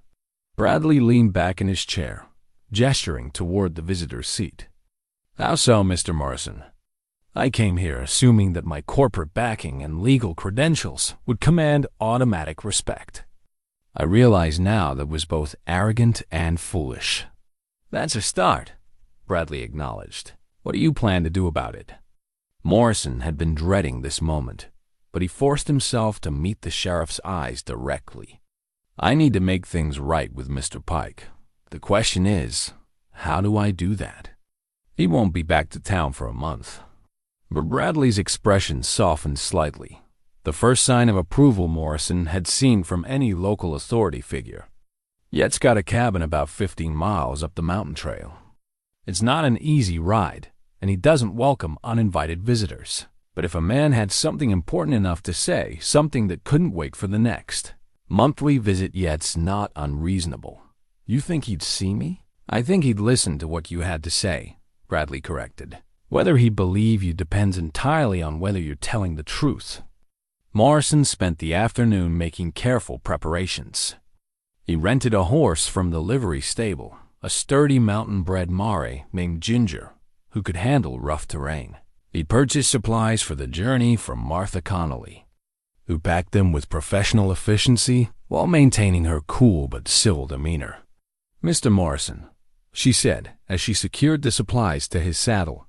Bradley leaned back in his chair, gesturing toward the visitor's seat. "How so, Mr. Morrison?" "I came here assuming that my corporate backing and legal credentials would command automatic respect. I realize now that was both arrogant and foolish." "That's a start," Bradley acknowledged. "What do you plan to do about it?" Morrison had been dreading this moment, but he forced himself to meet the sheriff's eyes directly. "I need to make things right with Mr. Pike. The question is, how do I do that? He won't be back to town for a month." But Bradley's expression softened slightly, the first sign of approval Morrison had seen from any local authority figure. "Yet's got a cabin about 15 miles up the mountain trail. It's not an easy ride, and he doesn't welcome uninvited visitors. But if a man had something important enough to say, something that couldn't wait for the next monthly visit, Yet's not unreasonable." "You think he'd see me?" "I think he'd listen to what you had to say," Bradley corrected. "Whether he'd believe you depends entirely on whether you're telling the truth." Morrison spent the afternoon making careful preparations. He rented a horse from the livery stable, a sturdy mountain-bred mare named Ginger, who could handle rough terrain. He purchased supplies for the journey from Martha Connolly, who packed them with professional efficiency while maintaining her cool but civil demeanor. "Mr. Morrison," she said as she secured the supplies to his saddle,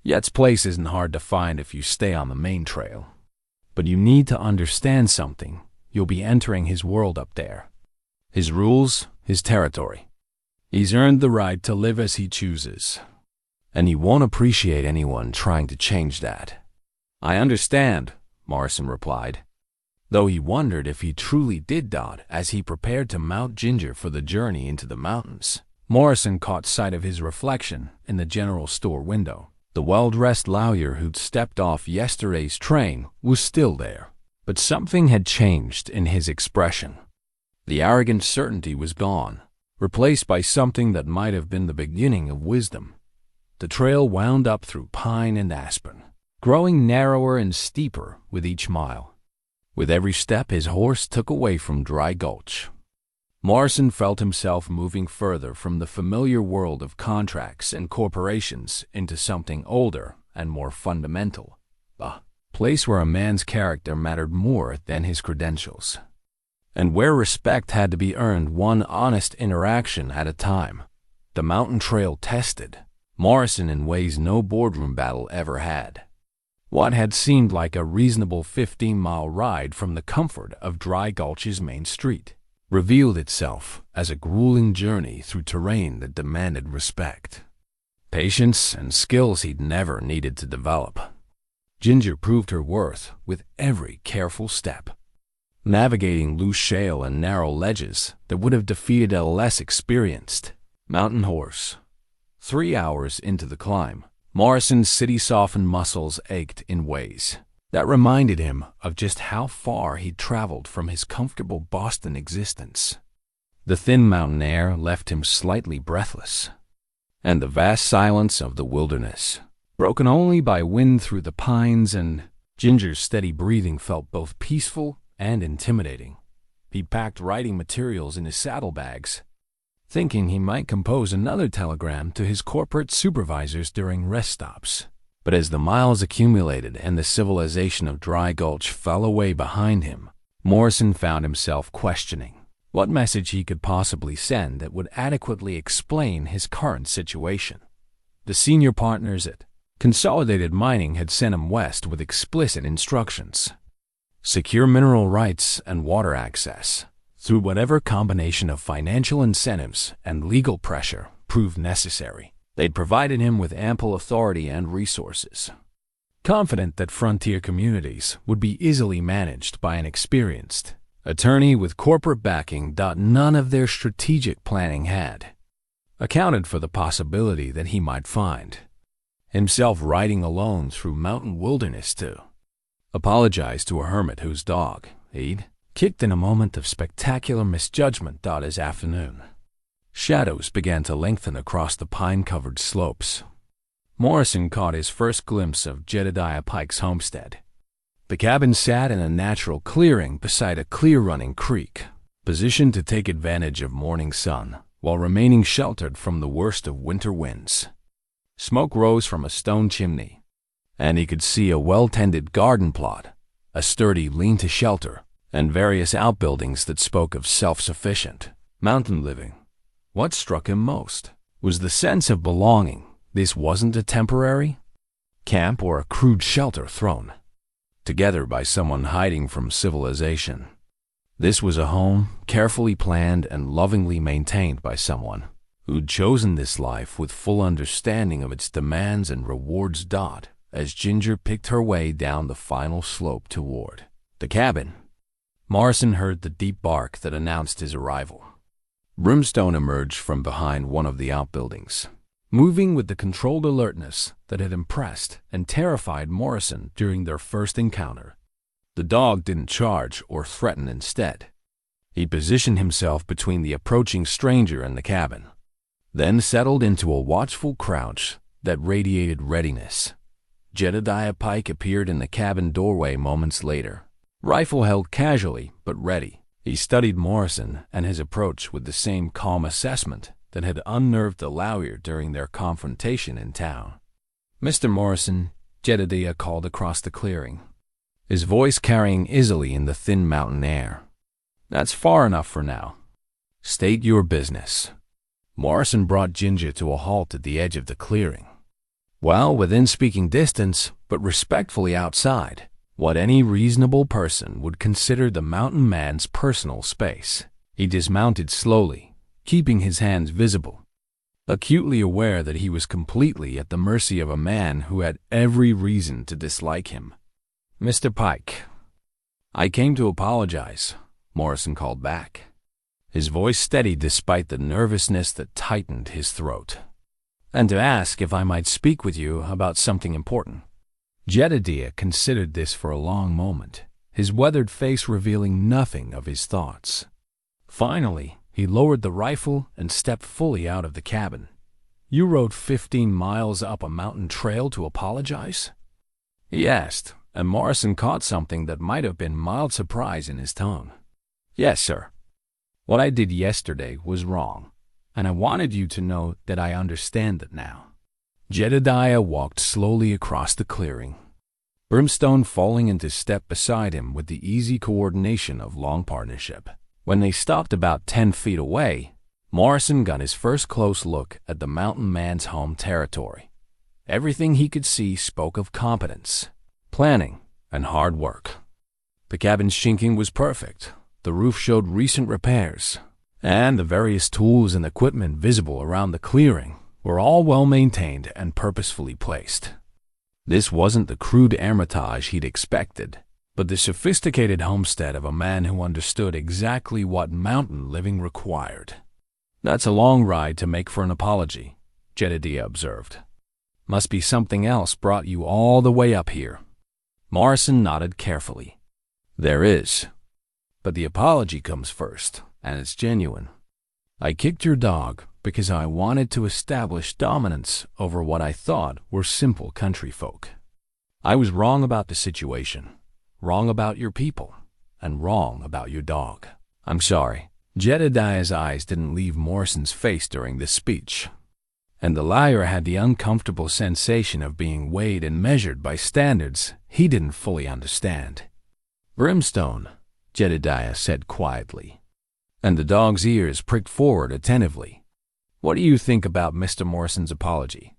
"Yet's place isn't hard to find if you stay on the main trail. But you need to understand something. You'll be entering his world up there. His rules, his territory. He's earned the right to live as he chooses, and he won't appreciate anyone trying to change that." "I understand," Morrison replied, though he wondered if he truly did as he prepared to mount Ginger for the journey into the mountains. Morrison caught sight of his reflection in the general store window. The well-dressed lawyer who'd stepped off yesterday's train was still there, but something had changed in his expression. The arrogant certainty was gone, replaced by something that might have been the beginning of wisdom. The trail wound up through pine and aspen, growing narrower and steeper with each mile. With every step his horse took away from Dry Gulch, Morrison felt himself moving further from the familiar world of contracts and corporations into something older and more fundamental, a place where a man's character mattered more than his credentials, and where respect had to be earned one honest interaction at a time. The mountain trail tested Morrison in ways no boardroom battle ever had. What had seemed like a reasonable 15-mile ride from the comfort of Dry Gulch's main street revealed itself as a grueling journey through terrain that demanded respect, patience, and skills he'd never needed to develop. Ginger proved her worth with every careful step, navigating loose shale and narrow ledges that would have defeated a less experienced mountain horse. 3 hours into the climb, Morrison's city-softened muscles ached in ways that reminded him of just how far he'd traveled from his comfortable Boston existence. The thin mountain air left him slightly breathless, and the vast silence of the wilderness, broken only by wind through the pines, and Ginger's steady breathing felt both peaceful and intimidating. He packed writing materials in his saddlebags, thinking he might compose another telegram to his corporate supervisors during rest stops. But as the miles accumulated and the civilization of Dry Gulch fell away behind him, Morrison found himself questioning what message he could possibly send that would adequately explain his current situation. The senior partners at Consolidated Mining had sent him west with explicit instructions: secure mineral rights and water access through whatever combination of financial incentives and legal pressure proved necessary. They'd provided him with ample authority and resources, confident that frontier communities would be easily managed by an experienced attorney with corporate backing. None of their strategic planning had accounted for the possibility that he might find himself riding alone through mountain wilderness to apologize to a hermit whose dog he'd kicked in a moment of spectacular misjudgment. As afternoon shadows began to lengthen across the pine-covered slopes, Morrison caught his first glimpse of Jedediah Pike's homestead. The cabin sat in a natural clearing beside a clear-running creek, positioned to take advantage of morning sun while remaining sheltered from the worst of winter winds. Smoke rose from a stone chimney, and he could see a well-tended garden plot, a sturdy lean-to shelter, and various outbuildings that spoke of self-sufficient mountain living. What struck him most was the sense of belonging. This wasn't a temporary camp or a crude shelter thrown together by someone hiding from civilization. This was a home carefully planned and lovingly maintained by someone who'd chosen this life with full understanding of its demands and rewards. As Ginger picked her way down the final slope toward the cabin, Morrison heard the deep bark that announced his arrival. Brimstone emerged from behind one of the outbuildings, moving with the controlled alertness that had impressed and terrified Morrison during their first encounter. The dog didn't charge or threaten. Instead, he positioned himself between the approaching stranger and the cabin, then settled into a watchful crouch that radiated readiness. Jedediah Pike appeared in the cabin doorway moments later, rifle held casually but ready. He studied Morrison and his approach with the same calm assessment that had unnerved the lawyer during their confrontation in town. "Mr. Morrison," Jedediah called across the clearing, his voice carrying easily in the thin mountain air. "That's far enough for now. State your business." Morrison brought Ginger to a halt at the edge of the clearing. Well, within speaking distance, but respectfully outside what any reasonable person would consider the mountain man's personal space. He dismounted slowly, keeping his hands visible, acutely aware that he was completely at the mercy of a man who had every reason to dislike him. "Mr. Pike, I came to apologize," Morrison called back, his voice steady despite the nervousness that tightened his throat, "and to ask if I might speak with you about something important." Jedediah considered this for a long moment, his weathered face revealing nothing of his thoughts. Finally, he lowered the rifle and stepped fully out of the cabin. "You rode 15 miles up a mountain trail to apologize?" he asked, and Morrison caught something that might have been mild surprise in his tone. "Yes, sir. What I did yesterday was wrong, and I wanted you to know that I understand it now." Jedediah walked slowly across the clearing, Brimstone falling into step beside him with the easy coordination of long partnership. When they stopped about 10 feet away, Morrison got his first close look at the mountain man's home territory. Everything he could see spoke of competence, planning, and hard work. The cabin's chinking was perfect, the roof showed recent repairs, and the various tools and equipment visible around the clearing were all well maintained and purposefully placed. This wasn't the crude Hermitage he'd expected, but the sophisticated homestead of a man who understood exactly what mountain living required. "That's a long ride to make for an apology," Jedediah observed. "Must be something else brought you all the way up here." Morrison nodded carefully. "There is. But the apology comes first, and it's genuine. I kicked your dog because I wanted to establish dominance over what I thought were simple country folk. I was wrong about the situation, wrong about your people, and wrong about your dog. I'm sorry." Jedediah's eyes didn't leave Morrison's face during this speech, and the lawyer had the uncomfortable sensation of being weighed and measured by standards he didn't fully understand. "Brimstone," Jedediah said quietly, and the dog's ears pricked forward attentively. "What do you think about Mr. Morrison's apology?"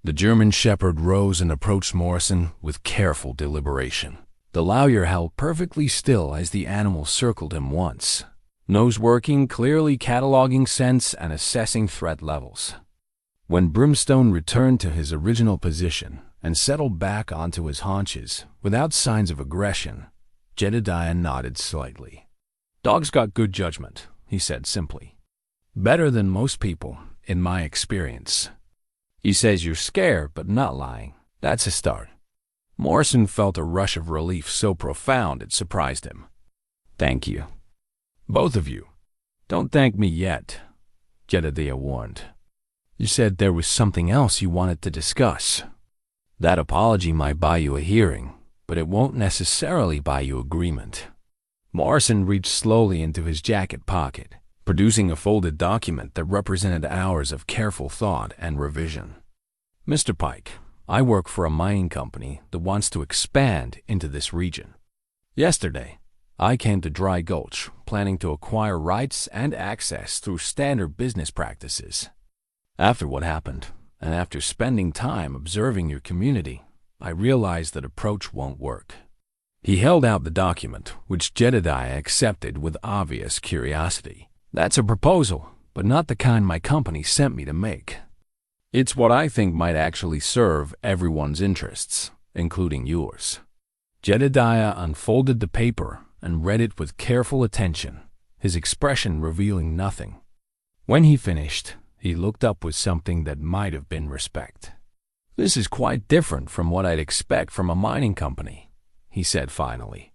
The German shepherd rose and approached Morrison with careful deliberation. The lawyer held perfectly still as the animal circled him once, nose working, clearly cataloging scents and assessing threat levels. When Brimstone returned to his original position and settled back onto his haunches without signs of aggression, Jedediah nodded slightly. "Dog's got good judgment," he said simply. "Better than most people, in my experience. He says you're scared but not lying. That's a start." Morrison felt a rush of relief so profound it surprised him. "Thank you. Both of you. Don't thank me yet," Jedediah warned. "You said there was something else you wanted to discuss. That apology might buy you a hearing, but it won't necessarily buy you agreement." Morrison reached slowly into his jacket pocket, producing a folded document that represented hours of careful thought and revision. "Mr. Pike, I work for a mining company that wants to expand into this region. Yesterday, I came to Dry Gulch planning to acquire rights and access through standard business practices. After what happened, and after spending time observing your community, I realized that approach won't work." He held out the document, which Jedediah accepted with obvious curiosity. "That's a proposal, but not the kind my company sent me to make. It's what I think might actually serve everyone's interests, including yours." Jedediah unfolded the paper and read it with careful attention, his expression revealing nothing. When he finished, he looked up with something that might have been respect. "This is quite different from what I'd expect from a mining company," he said finally.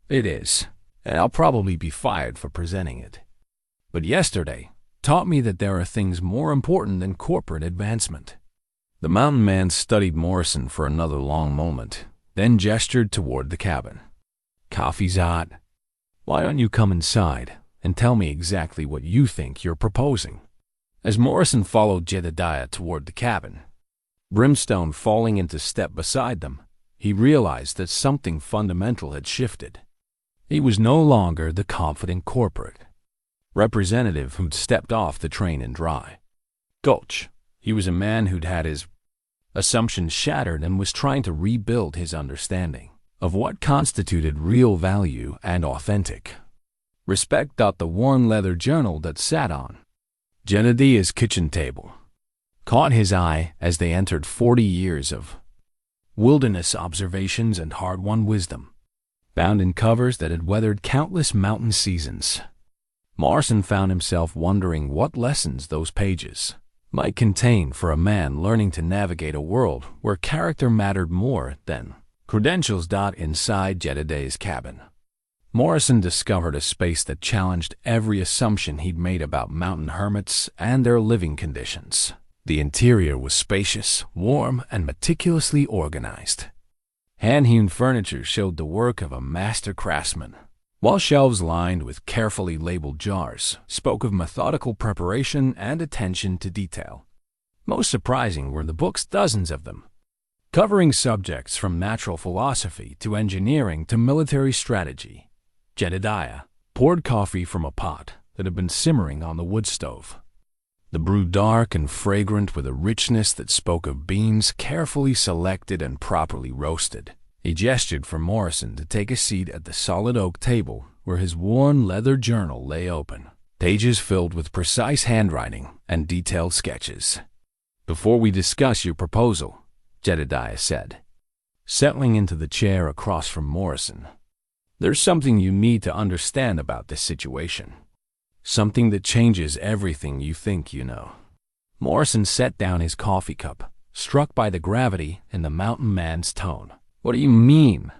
"It is, and I'll probably be fired for presenting it. But yesterday taught me that there are things more important than corporate advancement." The mountain man studied Morrison for another long moment, then gestured toward the cabin. "Coffee's hot. Why don't you come inside and tell me exactly what you think you're proposing?" As Morrison followed Jedediah toward the cabin, Brimstone falling into step beside them, he realized that something fundamental had shifted. He was no longer the confident corporate representative who'd stepped off the train in Dry Gulch. He was a man who'd had his assumptions shattered and was trying to rebuild his understanding of what constituted real value and authentic respect. The worn leather journal that sat on Jedediah's kitchen table caught his eye as they entered 40 years of wilderness observations and hard-won wisdom, bound in covers that had weathered countless mountain seasons. Morrison found himself wondering what lessons those pages might contain for a man learning to navigate a world where character mattered more than credentials. Inside Jedediah's cabin, Morrison discovered a space that challenged every assumption he'd made about mountain hermits and their living conditions. The interior was spacious, warm, and meticulously organized. Hand-hewn furniture showed the work of a master craftsman, while shelves lined with carefully labeled jars spoke of methodical preparation and attention to detail. Most surprising were the books, dozens of them, covering subjects from natural philosophy to engineering to military strategy. Jedediah poured coffee from a pot that had been simmering on the wood stove, the brew dark and fragrant with a richness that spoke of beans carefully selected and properly roasted. He gestured for Morrison to take a seat at the solid oak table where his worn leather journal lay open, pages filled with precise handwriting and detailed sketches. "Before we discuss your proposal," Jedediah said, settling into the chair across from Morrison, "there's something you need to understand about this situation. Something that changes everything you think you know." Morrison set down his coffee cup, struck by the gravity in the mountain man's tone. "What do you mean?"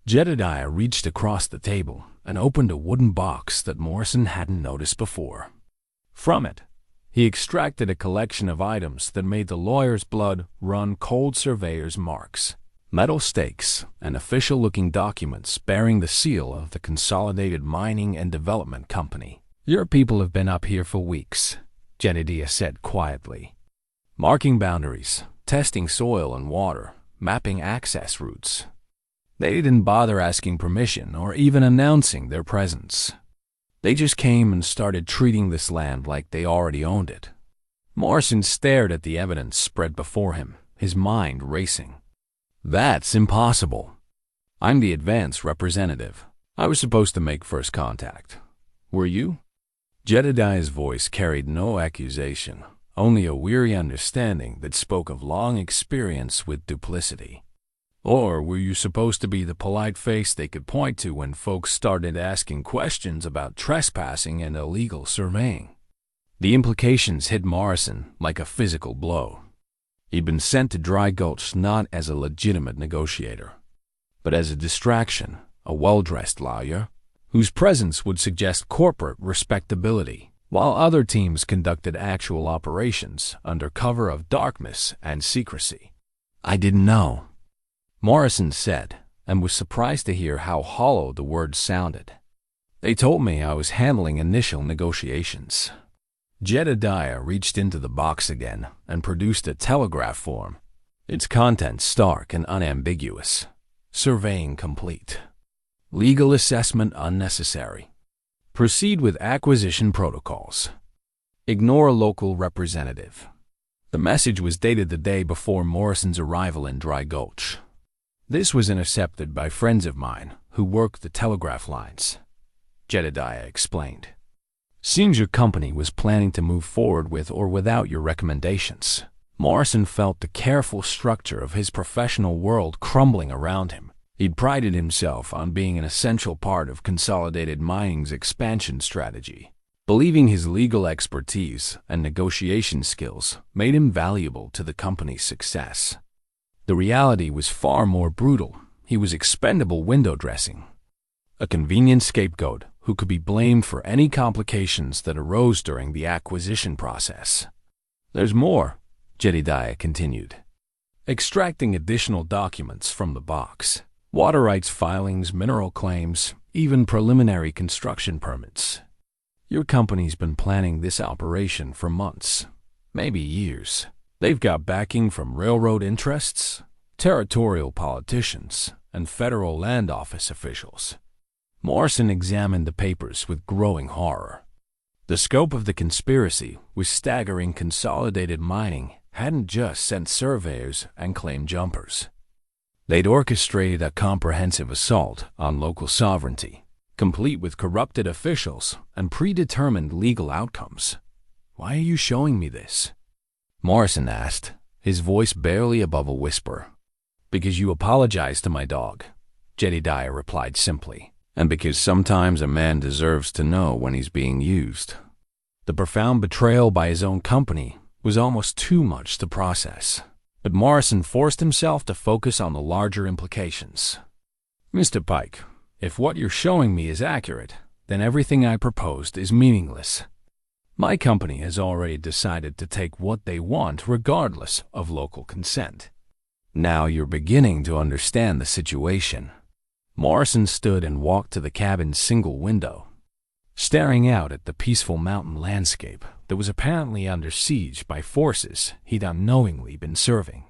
Jedediah reached across the table and opened a wooden box that Morrison hadn't noticed before. From it, he extracted a collection of items that made the lawyer's blood run cold. Surveyor's marks, metal stakes, and official-looking documents bearing the seal of the Consolidated Mining and Development Company. "Your people have been up here for weeks," Jedediah said quietly. marking boundaries, testing soil and water, mapping access routes. They didn't bother asking permission or even announcing their presence. They just came and started treating this land like they already owned it. Morrison stared at the evidence spread before him, his mind racing. That's impossible. I'm the advance representative. I was supposed to make first contact. Were you? Jedediah's voice carried no accusation, only a weary understanding that spoke of long experience with duplicity. Or were you supposed to be the polite face they could point to when folks started asking questions about trespassing and illegal surveying? The implications hit Morrison like a physical blow. He'd been sent to Dry Gulch not as a legitimate negotiator, but as a distraction, a well-dressed lawyer whose presence would suggest corporate respectability, while other teams conducted actual operations under cover of darkness and secrecy. I didn't know, Morrison said, and was surprised to hear how hollow the words sounded. They told me I was handling initial negotiations. Jedediah reached into the box again and produced a telegraph form, its contents stark and unambiguous. Surveying complete. Legal assessment unnecessary. Proceed with acquisition protocols. Ignore local representative. The message was dated the day before Morrison's arrival in Dry Gulch. This was intercepted by friends of mine who worked the telegraph lines, Jedediah explained. Seems your company was planning to move forward with or without your recommendations. Morrison felt the careful structure of his professional world crumbling around him. He'd prided himself on being an essential part of Consolidated Mining's expansion strategy, believing his legal expertise and negotiation skills made him valuable to the company's success. The reality was far more brutal. He was expendable window dressing, a convenient scapegoat who could be blamed for any complications that arose during the acquisition process. There's more, Jedediah continued, extracting additional documents from the box. Water rights filings, mineral claims, even preliminary construction permits. Your company's been planning this operation for months, maybe years. They've got backing from railroad interests, territorial politicians, and federal land office officials. Morrison examined the papers with growing horror. The scope of the conspiracy was staggering. Consolidated Mining hadn't just sent surveyors and claim jumpers. They'd orchestrated a comprehensive assault on local sovereignty, complete with corrupted officials and predetermined legal outcomes. Why are you showing me this? Morrison asked, his voice barely above a whisper. Because you apologized to my dog, Jedediah replied simply, and because sometimes a man deserves to know when he's being used. The profound betrayal by his own company was almost too much to process, but Morrison forced himself to focus on the larger implications. Mr. Pike, if what you're showing me is accurate, then everything I proposed is meaningless. My company has already decided to take what they want regardless of local consent. Now you're beginning to understand the situation. Morrison stood and walked to the cabin's single window, staring out at the peaceful mountain landscape that was apparently under siege by forces he'd unknowingly been serving.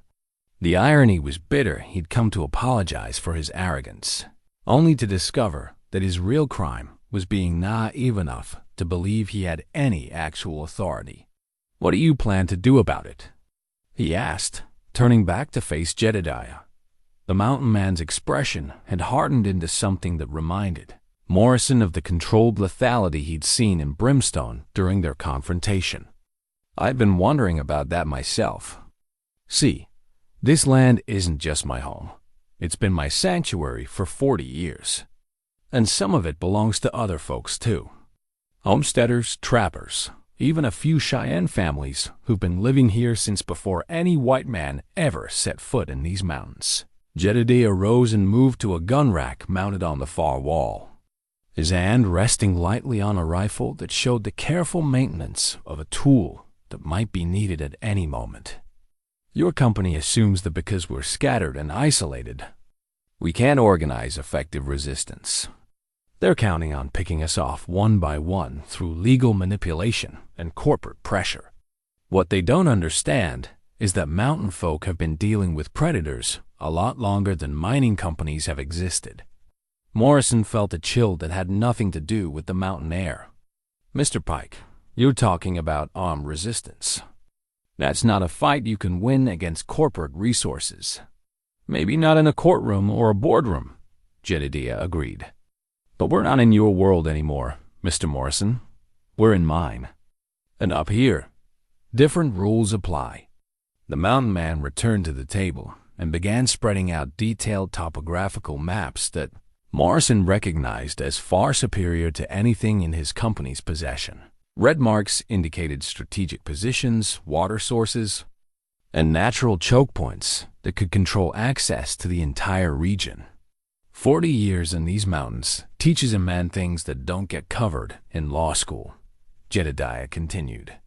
The irony was bitter. He'd come to apologize for his arrogance, only to discover that his real crime was being naive enough to believe he had any actual authority. What do you plan to do about it? He asked, turning back to face Jedediah. The mountain man's expression had hardened into something that reminded Morrison of the controlled lethality he'd seen in Brimstone during their confrontation. I've been wondering about that myself. See, this land isn't just my home. It's been my sanctuary for 40 years. And some of it belongs to other folks too. Homesteaders, trappers, even a few Cheyenne families who've been living here since before any white man ever set foot in these mountains. Jedediah rose and moved to a gun rack mounted on the far wall, his hand resting lightly on a rifle that showed the careful maintenance of a tool that might be needed at any moment. Your company assumes that because we're scattered and isolated, we can't organize effective resistance. They're counting on picking us off one by one through legal manipulation and corporate pressure. What they don't understand is that mountain folk have been dealing with predators a lot longer than mining companies have existed. Morrison felt a chill that had nothing to do with the mountain air. Mr. Pike, you're talking about armed resistance. That's not a fight you can win against corporate resources. Maybe not in a courtroom or a boardroom, Jedediah agreed. But we're not in your world anymore, Mr. Morrison. We're in mine. And up here, different rules apply. The mountain man returned to the table and began spreading out detailed topographical maps that Morrison recognized as far superior to anything in his company's possession. Red marks indicated strategic positions, water sources, and natural choke points that could control access to the entire region. 40 years in these mountains teaches a man things that don't get covered in law school, Jedediah continued.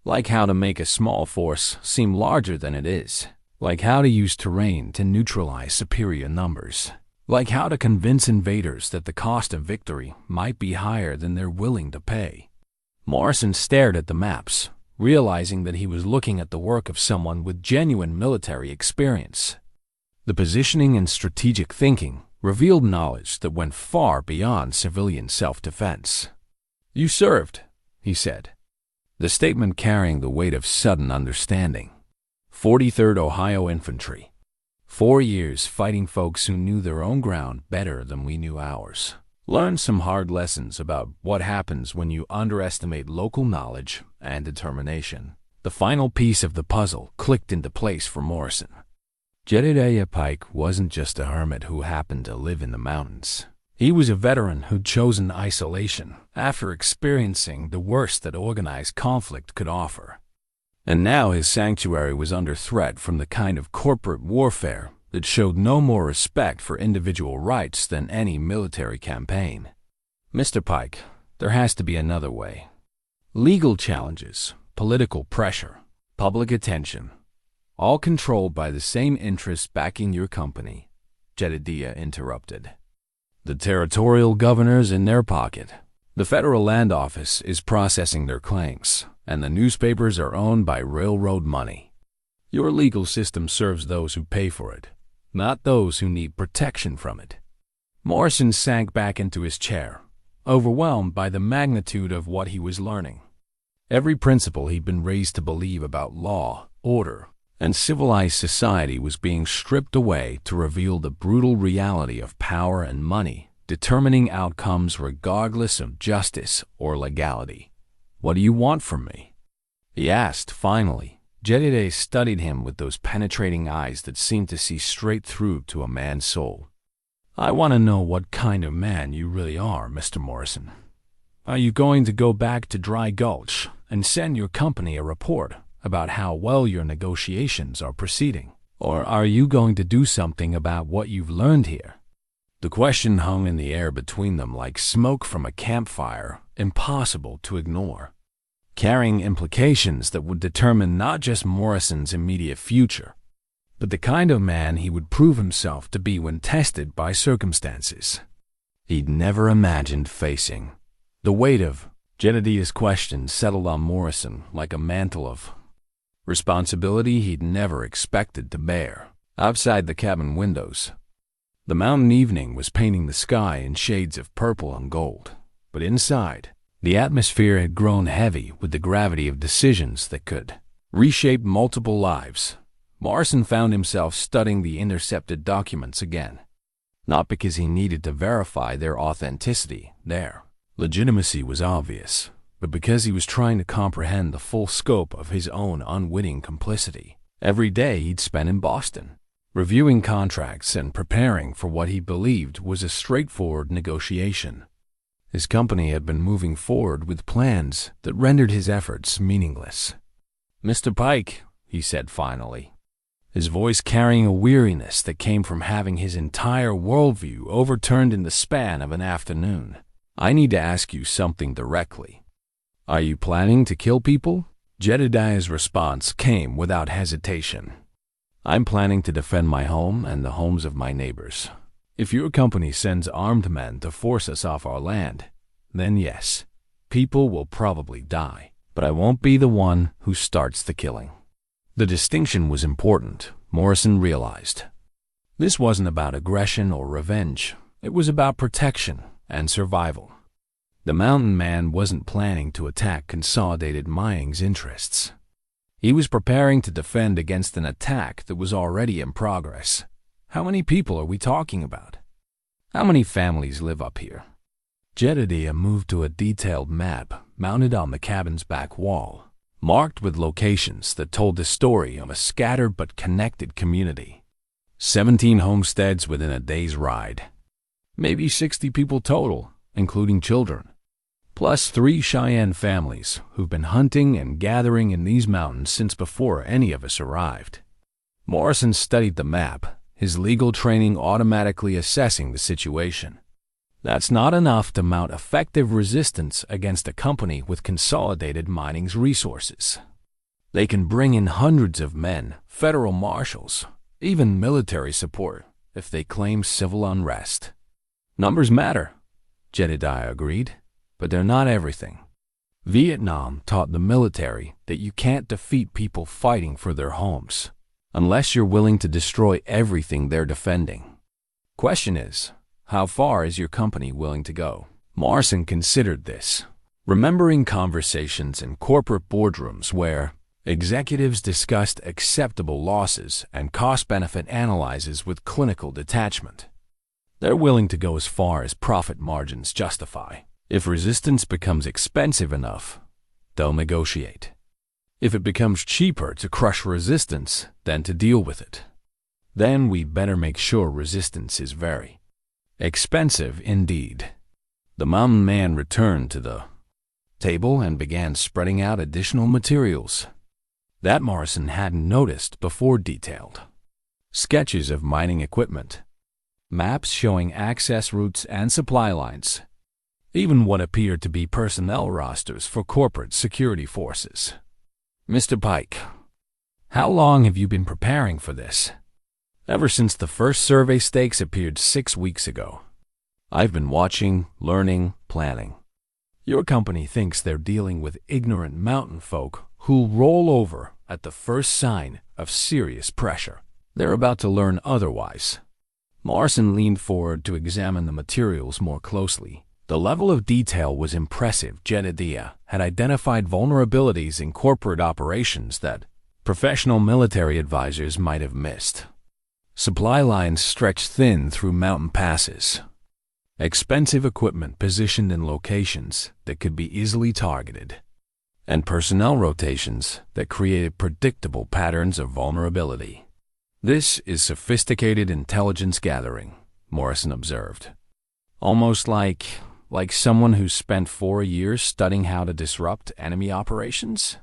Like how to make a small force seem larger than it is. Like how to use terrain to neutralize superior numbers. Like how to convince invaders that the cost of victory might be higher than they're willing to pay. Morrison stared at the maps, realizing that he was looking at the work of someone with genuine military experience. The positioning and strategic thinking revealed knowledge that went far beyond civilian self-defense. "You served," he said, the statement carrying the weight of sudden understanding. 43rd Ohio Infantry. 4 years fighting folks who knew their own ground better than we knew ours. Learned some hard lessons about what happens when you underestimate local knowledge and determination. The final piece of the puzzle clicked into place for Morrison. Jedediah Pike wasn't just a hermit who happened to live in the mountains. He was a veteran who'd chosen isolation after experiencing the worst that organized conflict could offer. And now his sanctuary was under threat from the kind of corporate warfare that showed no more respect for individual rights than any military campaign. "Mr. Pike, there has to be another way. Legal challenges, political pressure, public attention, all controlled by the same interests backing your company," Jedediah interrupted. "The territorial governor's in their pocket. The federal land office is processing their claims, and the newspapers are owned by railroad money. Your legal system serves those who pay for it, not those who need protection from it." Morrison sank back into his chair, overwhelmed by the magnitude of what he was learning. Every principle he'd been raised to believe about law, order, and civilized society was being stripped away to reveal the brutal reality of power and money, determining outcomes regardless of justice or legality. "What do you want from me?" he asked finally. Jedediah studied him with those penetrating eyes that seemed to see straight through to a man's soul. "I want to know what kind of man you really are, Mr. Morrison. Are you going to go back to Dry Gulch and send your company a report about how well your negotiations are proceeding? Or are you going to do something about what you've learned here?" The question hung in the air between them like smoke from a campfire, impossible to ignore, carrying implications that would determine not just Morrison's immediate future, but the kind of man he would prove himself to be when tested by circumstances he'd never imagined facing. The weight of Jedediah's question settled on Morrison like a mantle of responsibility he'd never expected to bear. Outside the cabin windows, the mountain evening was painting the sky in shades of purple and gold, but inside, the atmosphere had grown heavy with the gravity of decisions that could reshape multiple lives. Morrison found himself studying the intercepted documents again, not because he needed to verify their authenticity. Their legitimacy was obvious, but because he was trying to comprehend the full scope of his own unwitting complicity. Every day he'd spent in Boston, reviewing contracts and preparing for what he believed was a straightforward negotiation. His company had been moving forward with plans that rendered his efforts meaningless. "Mr. Pike," he said finally, his voice carrying a weariness that came from having his entire worldview overturned in the span of an afternoon, "I need to ask you something directly. Are you planning to kill people?" Jedediah's response came without hesitation. "I'm planning to defend my home and the homes of my neighbors. If your company sends armed men to force us off our land, then yes, people will probably die, but I won't be the one who starts the killing." The distinction was important, Morrison realized. This wasn't about aggression or revenge. It was about protection and survival. The mountain man wasn't planning to attack Consolidated Mining's interests. He was preparing to defend against an attack that was already in progress. How many people are we talking about? How many families live up here? Jedediah moved to a detailed map mounted on the cabin's back wall, marked with locations that told the story of a scattered but connected community. 17 homesteads within a day's ride. Maybe 60 people total, including children. Plus 3 Cheyenne families who've been hunting and gathering in these mountains since before any of us arrived. Morrison studied the map, his legal training automatically assessing the situation. That's not enough to mount effective resistance against a company with Consolidated Mining's resources. They can bring in hundreds of men, federal marshals, even military support if they claim civil unrest. Numbers matter, Jedediah agreed, but they're not everything. Vietnam taught the military that you can't defeat people fighting for their homes unless you're willing to destroy everything they're defending. Question is, how far is your company willing to go? Morrison considered this, remembering conversations in corporate boardrooms where executives discussed acceptable losses and cost-benefit analyses with clinical detachment. They're willing to go as far as profit margins justify. If resistance becomes expensive enough, they'll negotiate. If it becomes cheaper to crush resistance than to deal with it, then we better make sure resistance is very expensive indeed. The mountain man returned to the table and began spreading out additional materials that Morrison hadn't noticed before. Detailed sketches of mining equipment, maps showing access routes and supply lines, even what appeared to be personnel rosters for corporate security forces. Mr. Pike, how long have you been preparing for this? Ever since the first survey stakes appeared 6 weeks ago. I've been watching, learning, planning. Your company thinks they're dealing with ignorant mountain folk who'll roll over at the first sign of serious pressure. They're about to learn otherwise. Morrison leaned forward to examine the materials more closely. The level of detail was impressive. Jedediah had identified vulnerabilities in corporate operations that professional military advisors might have missed. Supply lines stretched thin through mountain passes. Expensive equipment positioned in locations that could be easily targeted. And personnel rotations that created predictable patterns of vulnerability. This is sophisticated intelligence gathering, Morrison observed. Almost like someone who's spent 4 years studying how to disrupt enemy operations?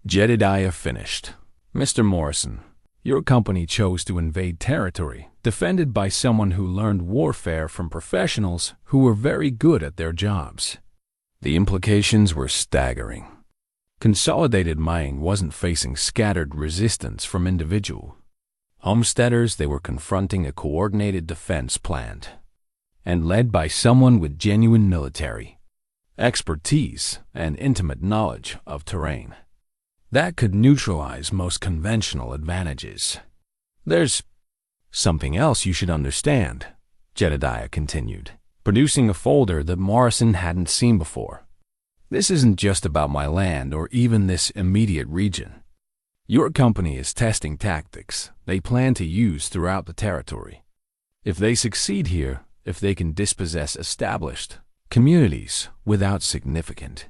Jedediah finished. Mr. Morrison, your company chose to invade territory defended by someone who learned warfare from professionals who were very good at their jobs. The implications were staggering. Consolidated Mining wasn't facing scattered resistance from individual homesteaders. They were confronting a coordinated defense planned and led by someone with genuine military expertise and intimate knowledge of terrain. That could neutralize most conventional advantages. There's something else you should understand, Jedediah continued, producing a folder that Morrison hadn't seen before. This isn't just about my land or even this immediate region. Your company is testing tactics they plan to use throughout the territory. If they succeed here, if they can dispossess established communities without significant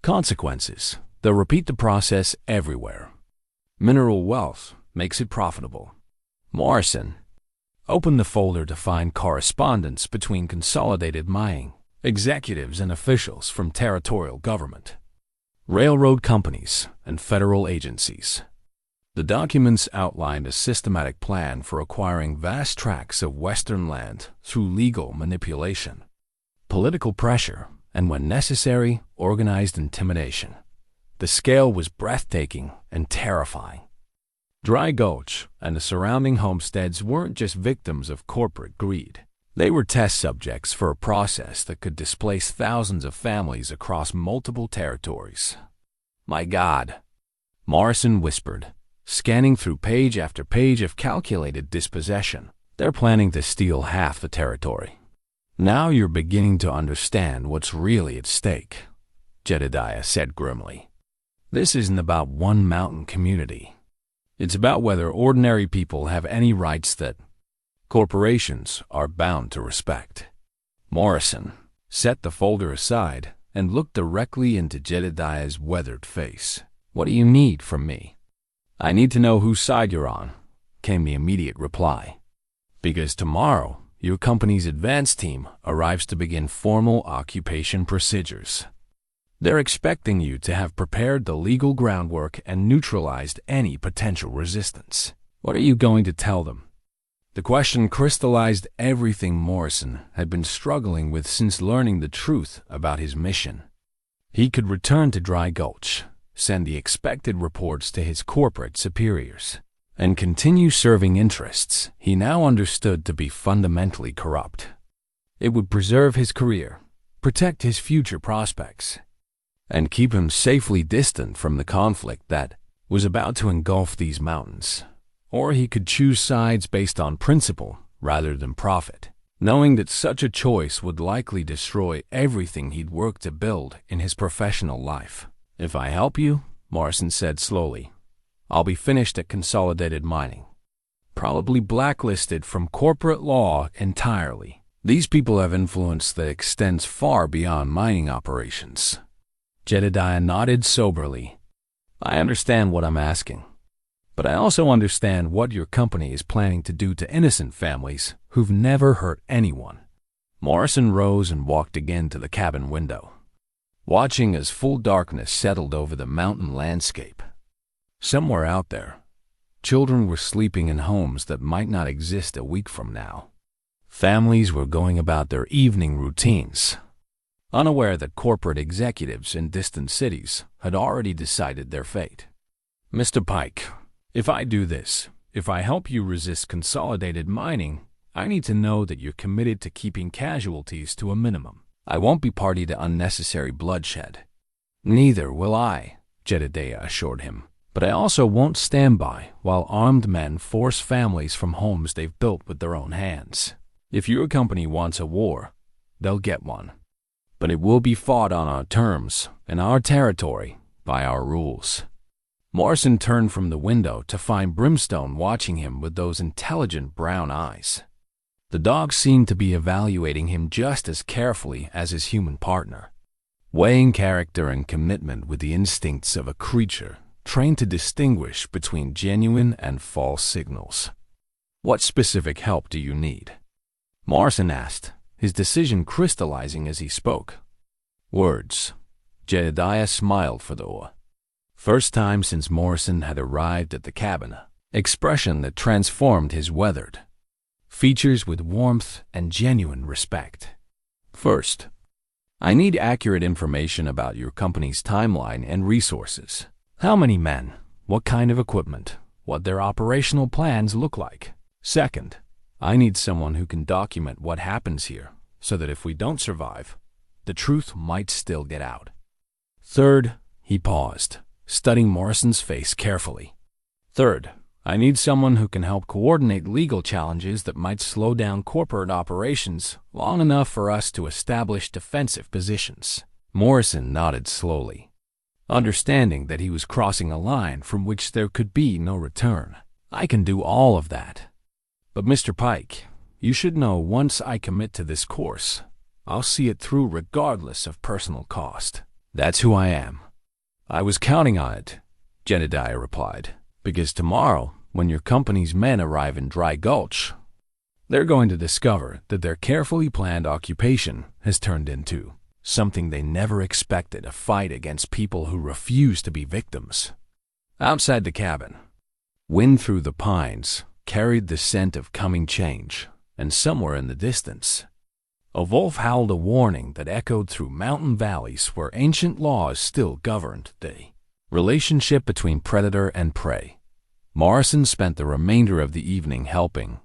consequences, they'll repeat the process everywhere. Mineral wealth makes it profitable. Morrison opened the folder to find correspondence between Consolidated Mining executives and officials from territorial government, railroad companies, and federal agencies. The documents outlined a systematic plan for acquiring vast tracts of Western land through legal manipulation, political pressure, and when necessary, organized intimidation. The scale was breathtaking and terrifying. Dry Gulch and the surrounding homesteads weren't just victims of corporate greed. They were test subjects for a process that could displace thousands of families across multiple territories. My God, Morrison whispered, scanning through page after page of calculated dispossession. They're planning to steal half the territory. Now you're beginning to understand what's really at stake, Jedediah said grimly. This isn't about one mountain community. It's about whether ordinary people have any rights that corporations are bound to respect. Morrison set the folder aside and looked directly into Jedediah's weathered face. What do you need from me? I need to know whose side you're on, came the immediate reply. Because tomorrow, your company's advance team arrives to begin formal occupation procedures. They're expecting you to have prepared the legal groundwork and neutralized any potential resistance. What are you going to tell them? The question crystallized everything Morrison had been struggling with since learning the truth about his mission. He could return to Dry Gulch, send the expected reports to his corporate superiors, and continue serving interests he now understood to be fundamentally corrupt. It would preserve his career, protect his future prospects, and keep him safely distant from the conflict that was about to engulf these mountains. Or he could choose sides based on principle rather than profit, knowing that such a choice would likely destroy everything he'd worked to build in his professional life. If I help you, Morrison said slowly, I'll be finished at Consolidated Mining. Probably blacklisted from corporate law entirely. These people have influence that extends far beyond mining operations. Jedediah nodded soberly. I understand what I'm asking. But I also understand what your company is planning to do to innocent families who've never hurt anyone. Morrison rose and walked again to the cabin window, watching as full darkness settled over the mountain landscape. Somewhere out there, children were sleeping in homes that might not exist a week from now. Families were going about their evening routines, unaware that corporate executives in distant cities had already decided their fate. Mr. Pike, if I do this, if I help you resist Consolidated Mining, I need to know that you're committed to keeping casualties to a minimum. I won't be party to unnecessary bloodshed. Neither will I, Jedediah assured him. But I also won't stand by while armed men force families from homes they've built with their own hands. If your company wants a war, they'll get one. But it will be fought on our terms, in our territory, by our rules. Morrison turned from the window to find Brimstone watching him with those intelligent brown eyes. The dog seemed to be evaluating him just as carefully as his human partner, weighing character and commitment with the instincts of a creature trained to distinguish between genuine and false signals. What specific help do you need? Morrison asked, his decision crystallizing as he spoke. Words. Jedediah smiled for the first time since Morrison had arrived at the cabin, expression that transformed his weathered features with warmth and genuine respect. First, I need accurate information about your company's timeline and resources. How many men, what kind of equipment, what their operational plans look like. Second, I need someone who can document what happens here so that if we don't survive, the truth might still get out. Third, he paused, studying Morrison's face carefully. Third, I need someone who can help coordinate legal challenges that might slow down corporate operations long enough for us to establish defensive positions. Morrison nodded slowly, understanding that he was crossing a line from which there could be no return. I can do all of that. But Mr. Pike, you should know once I commit to this course, I'll see it through regardless of personal cost. That's who I am. I was counting on it, Jedediah replied, because tomorrow, when your company's men arrive in Dry Gulch, they're going to discover that their carefully planned occupation has turned into something they never expected, a fight against people who refuse to be victims. Outside the cabin, wind through the pines carried the scent of coming change, and somewhere in the distance, a wolf howled a warning that echoed through mountain valleys where ancient laws still governed the relationship between predator and prey. Morrison spent the remainder of the evening helping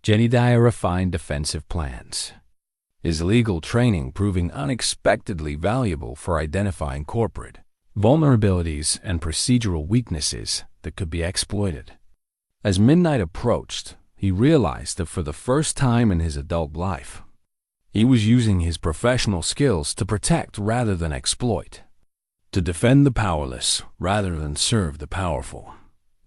Jedediah refine defensive plans, his legal training proving unexpectedly valuable for identifying corporate vulnerabilities and procedural weaknesses that could be exploited. As midnight approached, he realized that for the first time in his adult life, he was using his professional skills to protect rather than exploit, to defend the powerless rather than serve the powerful.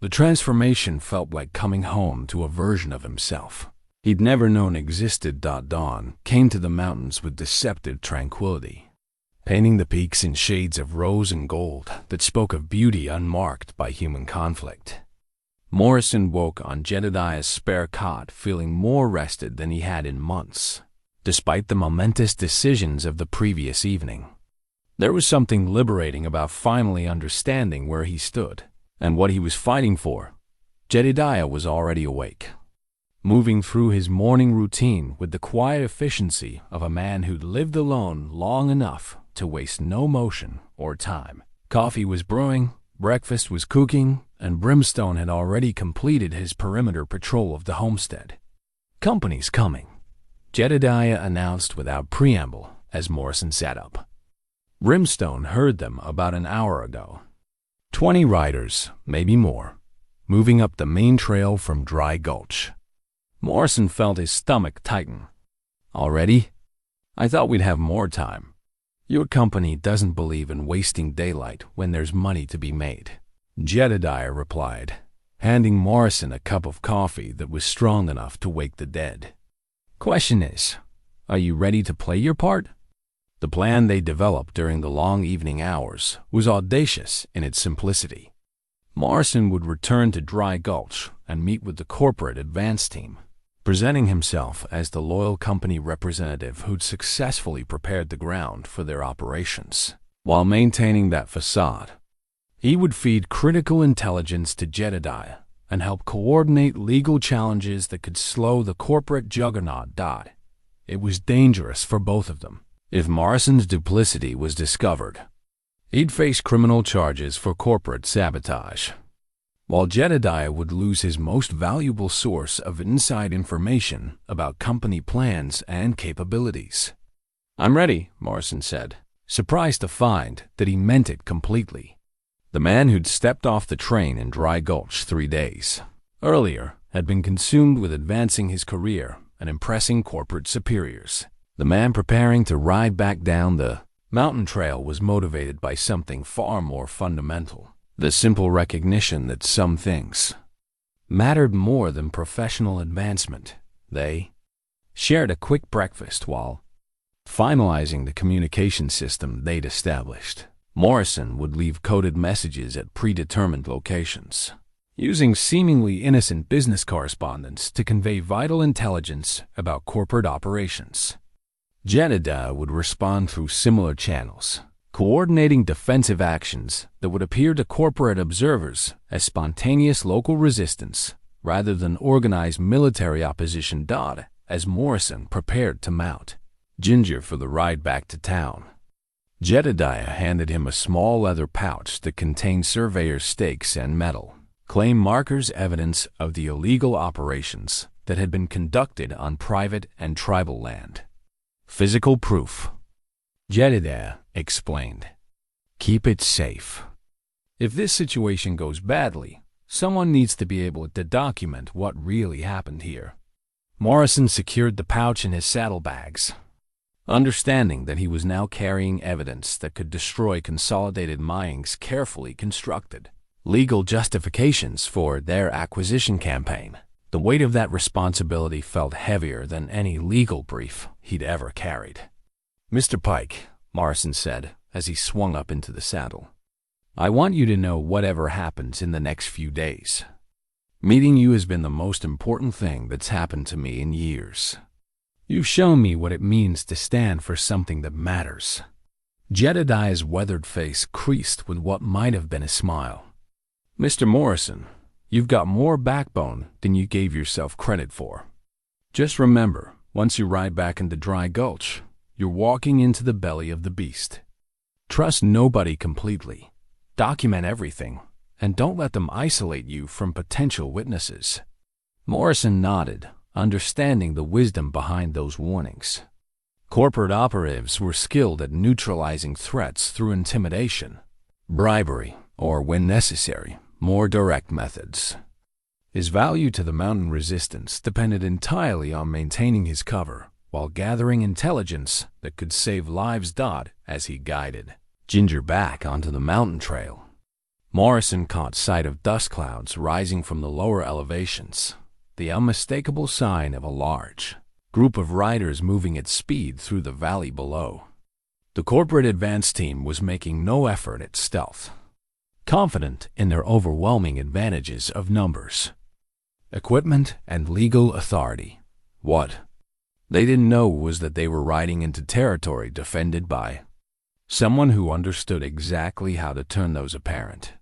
The transformation felt like coming home to a version of himself he'd never known existed. Dawn came to the mountains with deceptive tranquility, painting the peaks in shades of rose and gold that spoke of beauty unmarked by human conflict. Morrison woke on Jedediah's spare cot feeling more rested than he had in months, despite the momentous decisions of the previous evening. There was something liberating about finally understanding where he stood and what he was fighting for. Jedediah was already awake, moving through his morning routine with the quiet efficiency of a man who'd lived alone long enough to waste no motion or time. Coffee was brewing, breakfast was cooking, and Brimstone had already completed his perimeter patrol of the homestead. "Company's coming," Jedediah announced without preamble as Morrison sat up. Brimstone heard them about an hour ago. 20 riders, maybe more, moving up the main trail from Dry Gulch. Morrison felt his stomach tighten. "Already? I thought we'd have more time. Your company doesn't believe in wasting daylight when there's money to be made," Jedediah replied, handing Morrison a cup of coffee that was strong enough to wake the dead. "Question is, are you ready to play your part?" The plan they developed during the long evening hours was audacious in its simplicity. Morrison would return to Dry Gulch and meet with the corporate advance team, presenting himself as the loyal company representative who'd successfully prepared the ground for their operations. While maintaining that facade, he would feed critical intelligence to Jedediah and help coordinate legal challenges that could slow the corporate juggernaut. It was dangerous for both of them. If Morrison's duplicity was discovered, he'd face criminal charges for corporate sabotage, while Jedediah would lose his most valuable source of inside information about company plans and capabilities. "I'm ready," Morrison said, surprised to find that he meant it completely. The man who'd stepped off the train in Dry Gulch 3 days earlier had been consumed with advancing his career and impressing corporate superiors. The man preparing to ride back down the mountain trail was motivated by something far more fundamental: the simple recognition that some things mattered more than professional advancement. They shared a quick breakfast while finalizing the communication system they'd established. Morrison would leave coded messages at predetermined locations, using seemingly innocent business correspondence to convey vital intelligence about corporate operations. Jedediah would respond through similar channels, coordinating defensive actions that would appear to corporate observers as spontaneous local resistance rather than organized military opposition. As Morrison prepared to mount Ginger for the ride back to town, Jedediah handed him a small leather pouch that contained surveyor's stakes and metal claim markers, evidence of the illegal operations that had been conducted on private and tribal land. "Physical proof," Jedediah explained. "Keep it safe. If this situation goes badly, someone needs to be able to document what really happened here." Morrison secured the pouch in his saddlebags, understanding that he was now carrying evidence that could destroy Consolidated Mining's carefully constructed legal justifications for their acquisition campaign. The weight of that responsibility felt heavier than any legal brief he'd ever carried. "Mr. Pike," Morrison said as he swung up into the saddle, "I want you to know whatever happens in the next few days. Meeting you has been the most important thing that's happened to me in years. You've shown me what it means to stand for something that matters." Jedediah's weathered face creased with what might have been a smile. "Mr. Morrison, you've got more backbone than you gave yourself credit for. Just remember, once you ride back into Dry Gulch, you're walking into the belly of the beast. Trust nobody completely. Document everything, and don't let them isolate you from potential witnesses." Morrison nodded, understanding the wisdom behind those warnings. Corporate operatives were skilled at neutralizing threats through intimidation, bribery, or, when necessary, more direct methods. His value to the mountain resistance depended entirely on maintaining his cover while gathering intelligence that could save lives. As he guided Ginger back onto the mountain trail, Morrison caught sight of dust clouds rising from the lower elevations, the unmistakable sign of a large group of riders moving at speed through the valley below. The corporate advance team was making no effort at stealth, confident in their overwhelming advantages of numbers, equipment, and legal authority. What they didn't know was that they were riding into territory defended by someone who understood exactly how to turn those apparent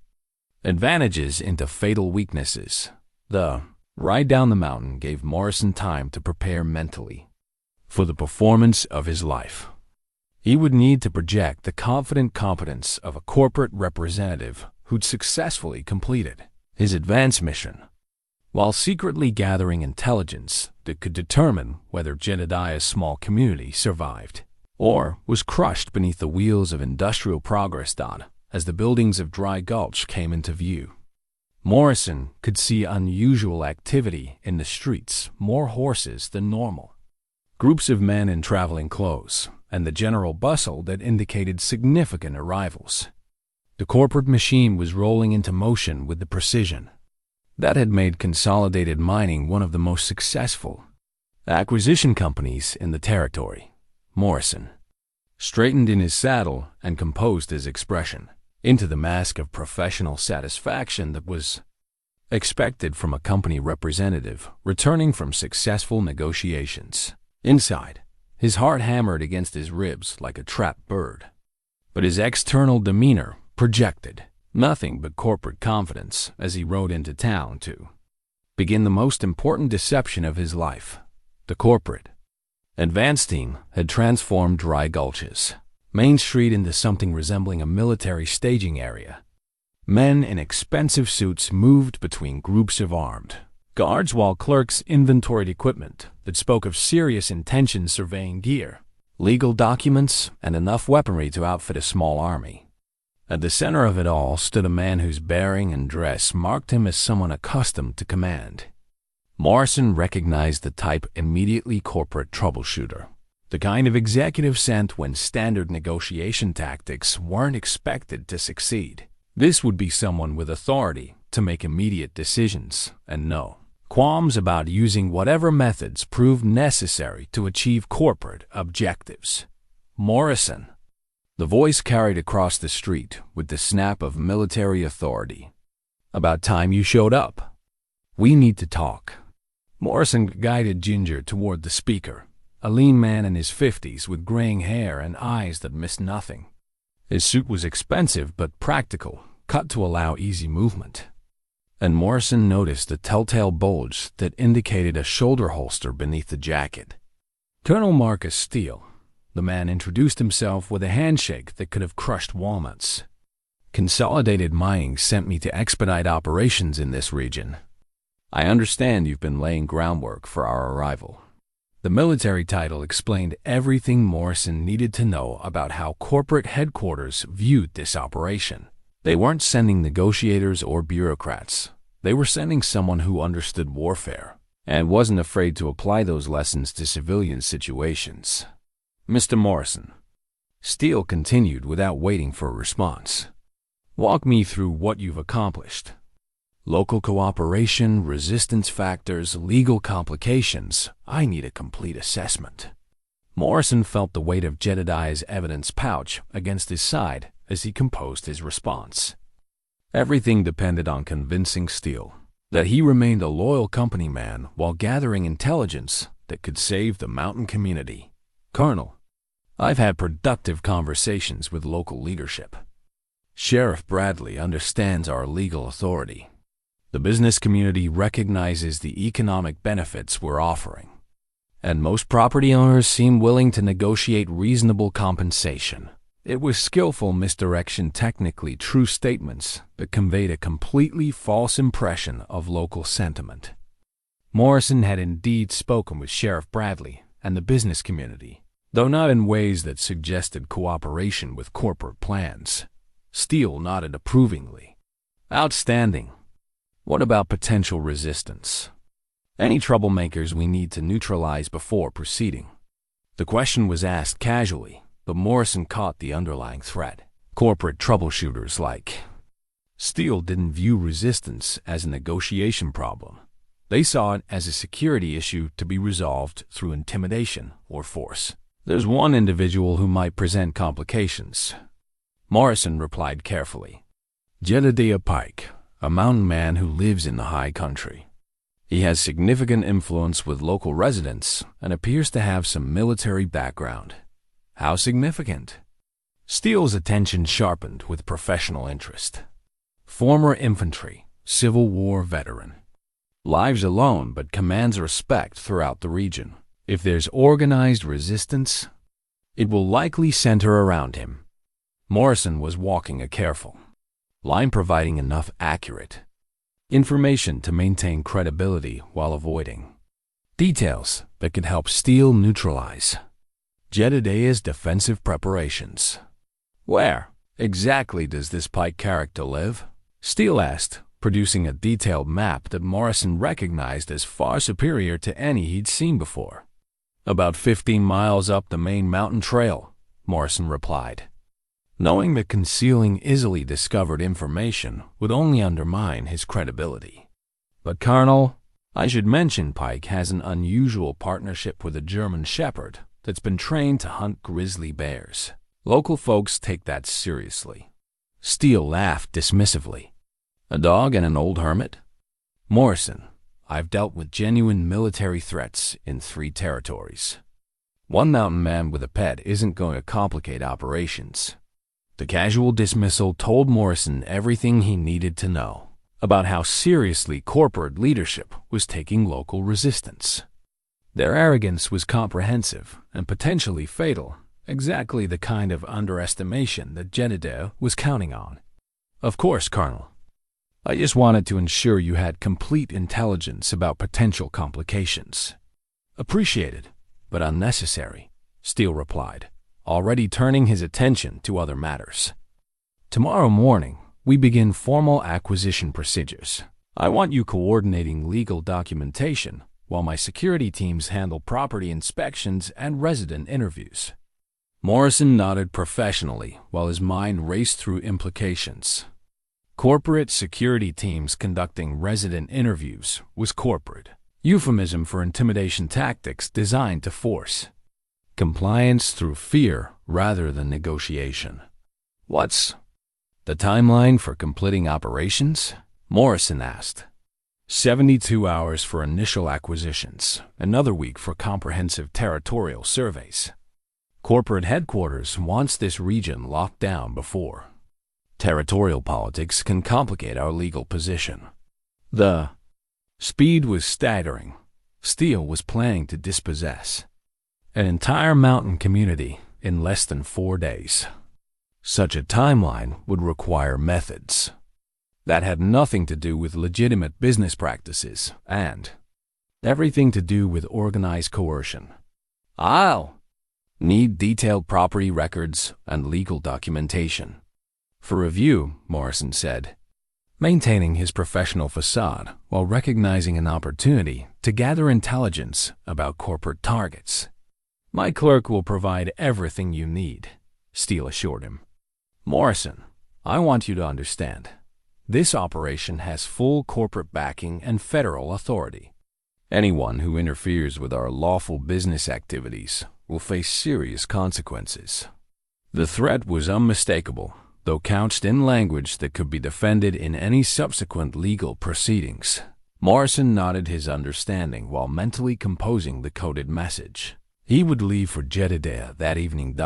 advantages into fatal weaknesses. The ride down the mountain gave Morrison time to prepare mentally for the performance of his life. He would need to project the confident competence of a corporate representative who'd successfully completed his advance mission, while secretly gathering intelligence that could determine whether Jedediah's small community survived or was crushed beneath the wheels of industrial progress. As the buildings of Dry Gulch came into view, Morrison could see unusual activity in the streets, more horses than normal, groups of men in traveling clothes, and the general bustle that indicated significant arrivals. The corporate machine was rolling into motion with the precision that had made Consolidated Mining one of the most successful acquisition companies in the territory. Morrison straightened in his saddle and composed his expression into the mask of professional satisfaction that was expected from a company representative returning from successful negotiations. Inside, his heart hammered against his ribs like a trapped bird, but his external demeanor projected nothing but corporate confidence as he rode into town to begin the most important deception of his life. The corporate advance team had transformed Dry Gulch's Main Street into something resembling a military staging area. Men in expensive suits moved between groups of armed guards while clerks inventoried equipment that spoke of serious intentions, surveying gear, legal documents, and enough weaponry to outfit a small army. At the center of it all stood a man whose bearing and dress marked him as someone accustomed to command. Morrison recognized the type immediately: corporate troubleshooter, the kind of executive sent when standard negotiation tactics weren't expected to succeed. This would be someone with authority to make immediate decisions and no qualms about using whatever methods proved necessary to achieve corporate objectives. Morrison. The voice carried across the street with the snap of military authority. About time you showed up. We need to talk. Morrison guided Ginger toward the speaker, a lean man in his 50s with graying hair and eyes that missed nothing. His suit was expensive but practical, cut to allow easy movement. And Morrison noticed the telltale bulge that indicated a shoulder holster beneath the jacket. Colonel Marcus Steele. The man introduced himself with a handshake that could have crushed walnuts. Consolidated Mining sent me to expedite operations in this region. I understand you've been laying groundwork for our arrival. The military title explained everything Morrison needed to know about how corporate headquarters viewed this operation. They weren't sending negotiators or bureaucrats. They were sending someone who understood warfare and wasn't afraid to apply those lessons to civilian situations. Mr. Morrison, Steele continued without waiting for a response. Walk me through what you've accomplished. Local cooperation, resistance factors, legal complications. I need a complete assessment. Morrison felt the weight of Jedediah's evidence pouch against his side as he composed his response. Everything depended on convincing Steele that he remained a loyal company man while gathering intelligence that could save the mountain community. Colonel, I've had productive conversations with local leadership. Sheriff Bradley understands our legal authority. The business community recognizes the economic benefits we're offering, and most property owners seem willing to negotiate reasonable compensation. It was skillful misdirection, technically true statements that conveyed a completely false impression of local sentiment. Morrison had indeed spoken with Sheriff Bradley and the business community, though not in ways that suggested cooperation with corporate plans. Steele nodded approvingly. Outstanding. What about potential resistance? Any troublemakers we need to neutralize before proceeding? The question was asked casually, but Morrison caught the underlying threat. Corporate troubleshooters like. Steele didn't view resistance as a negotiation problem. They saw it as a security issue to be resolved through intimidation or force. There's one individual who might present complications. Morrison replied carefully. Jedediah Pike, a mountain man who lives in the high country. He has significant influence with local residents and appears to have some military background. How significant? Steele's attention sharpened with professional interest. Former infantry, Civil War veteran. Lives alone but commands respect throughout the region. If there's organized resistance, it will likely center around him. Morrison was walking a careful line, providing enough accurate information to maintain credibility while avoiding details that could help Steele neutralize Jedediah's defensive preparations. Where exactly does this Pike character live? Steele asked, producing a detailed map that Morrison recognized as far superior to any he'd seen before. About 15 miles up the main mountain trail, Morrison replied, knowing that concealing easily discovered information would only undermine his credibility. But Colonel, I should mention Pike has an unusual partnership with a German shepherd that's been trained to hunt grizzly bears. Local folks take that seriously. Steele laughed dismissively. A dog and an old hermit? Morrison, I've dealt with genuine military threats in 3 territories. One mountain man with a pet isn't going to complicate operations. The casual dismissal told Morrison everything he needed to know about how seriously corporate leadership was taking local resistance. Their arrogance was comprehensive and potentially fatal, exactly the kind of underestimation that Jedediah was counting on. Of course, Colonel. I just wanted to ensure you had complete intelligence about potential complications. Appreciated, but unnecessary, Steele replied, already turning his attention to other matters. Tomorrow morning, we begin formal acquisition procedures. I want you coordinating legal documentation while my security teams handle property inspections and resident interviews. Morrison nodded professionally while his mind raced through implications. Corporate security teams conducting resident interviews was corporate euphemism for intimidation tactics designed to force compliance through fear rather than negotiation. What's the timeline for completing operations? Morrison asked. 72 hours for initial acquisitions, another week for comprehensive territorial surveys. Corporate headquarters wants this region locked down before territorial politics can complicate our legal position. The speed was staggering. Steele was planning to dispossess an entire mountain community in less than 4 days. Such a timeline would require methods that had nothing to do with legitimate business practices and everything to do with organized coercion. I'll need detailed property records and legal documentation for review, Morrison said, maintaining his professional facade while recognizing an opportunity to gather intelligence about corporate targets. My clerk will provide everything you need, Steele assured him. Morrison, I want you to understand. This operation has full corporate backing and federal authority. Anyone who interferes with our lawful business activities will face serious consequences. The threat was unmistakable, though couched in language that could be defended in any subsequent legal proceedings. Morrison nodded his understanding while mentally composing the coded message. He would leave for Jedediah that evening.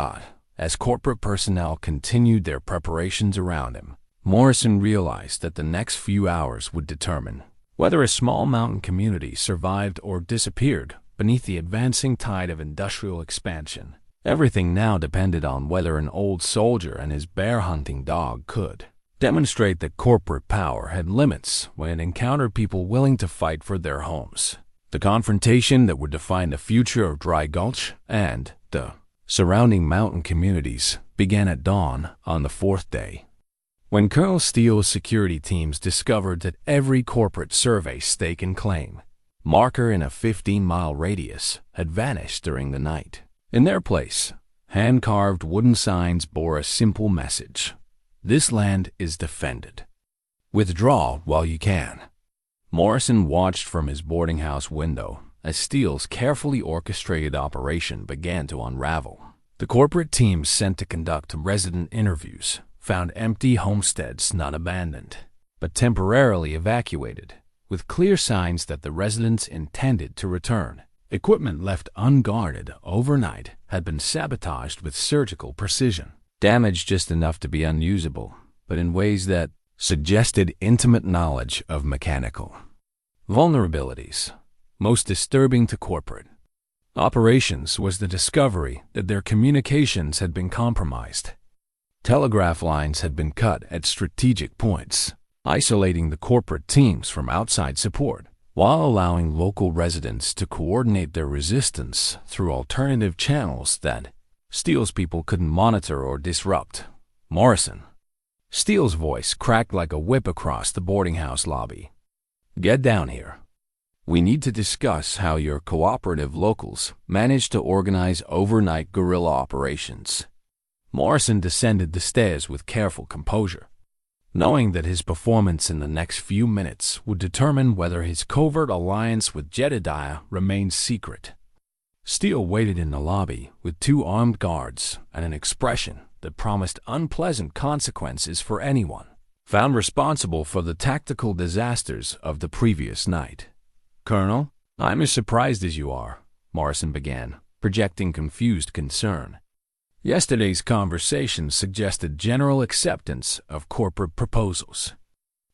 As corporate personnel continued their preparations around him, Morrison realized that the next few hours would determine whether a small mountain community survived or disappeared beneath the advancing tide of industrial expansion. Everything now depended on whether an old soldier and his bear-hunting dog could demonstrate that corporate power had limits when it encountered people willing to fight for their homes. The confrontation that would define the future of Dry Gulch and the surrounding mountain communities began at dawn on the 4th day. When Colonel Steele's security teams discovered that every corporate survey stake and claim marker in a 15-mile radius had vanished during the night. In their place, hand-carved wooden signs bore a simple message: "This land is defended. Withdraw while you can." Morrison watched from his boarding house window as Steele's carefully orchestrated operation began to unravel. The corporate teams sent to conduct resident interviews found empty homesteads not abandoned, but temporarily evacuated, with clear signs that the residents intended to return. Equipment left unguarded overnight had been sabotaged with surgical precision, damaged just enough to be unusable, but in ways that suggested intimate knowledge of mechanical vulnerabilities. Most disturbing to corporate operations was the discovery that their communications had been compromised. Telegraph lines had been cut at strategic points, isolating the corporate teams from outside support, while allowing local residents to coordinate their resistance through alternative channels that Steele's people couldn't monitor or disrupt. "Morrison." Steele's voice cracked like a whip across the boarding house lobby. "Get down here. We need to discuss how your cooperative locals managed to organize overnight guerrilla operations." Morrison descended the stairs with careful composure, knowing that his performance in the next few minutes would determine whether his covert alliance with Jedediah remained secret. Steele waited in the lobby with 2 armed guards and an expression that promised unpleasant consequences for anyone found responsible for the tactical disasters of the previous night. "Colonel, I'm as surprised as you are," Morrison began, projecting confused concern. "Yesterday's conversation suggested general acceptance of corporate proposals.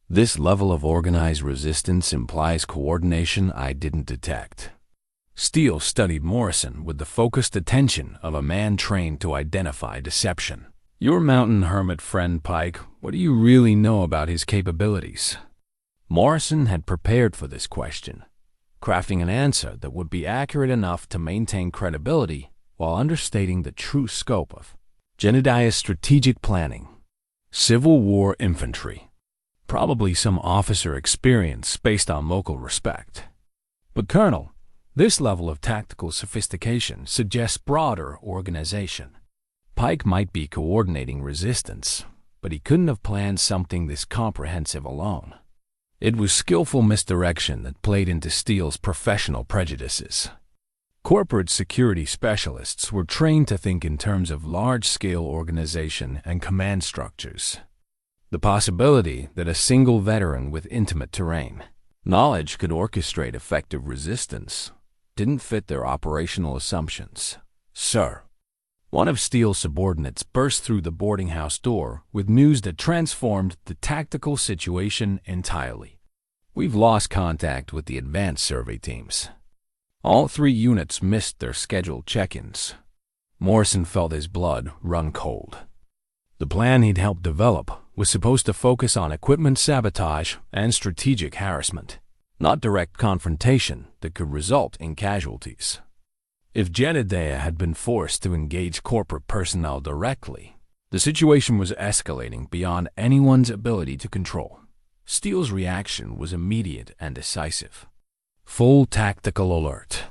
This level of organized resistance implies coordination I didn't detect." Steele studied Morrison with the focused attention of a man trained to identify deception. "Your mountain hermit friend Pike, what do you really know about his capabilities?" Morrison had prepared for this question, crafting an answer that would be accurate enough to maintain credibility while understating the true scope of Jedediah's strategic planning. "Civil War infantry. Probably some officer experience based on local respect. But Colonel, this level of tactical sophistication suggests broader organization. Pike might be coordinating resistance, but he couldn't have planned something this comprehensive alone." It was skillful misdirection that played into Steele's professional prejudices. Corporate security specialists were trained to think in terms of large-scale organization and command structures. The possibility that a single veteran with intimate terrain knowledge could orchestrate effective resistance didn't fit their operational assumptions. "Sir." One of Steele's subordinates burst through the boarding house door with news that transformed the tactical situation entirely. "We've lost contact with the advanced survey teams. All 3 units missed their scheduled check-ins." Morrison felt his blood run cold. The plan he'd helped develop was supposed to focus on equipment sabotage and strategic harassment, not direct confrontation that could result in casualties. If Jedediah had been forced to engage corporate personnel directly, the situation was escalating beyond anyone's ability to control. Steele's reaction was immediate and decisive. "Full tactical alert.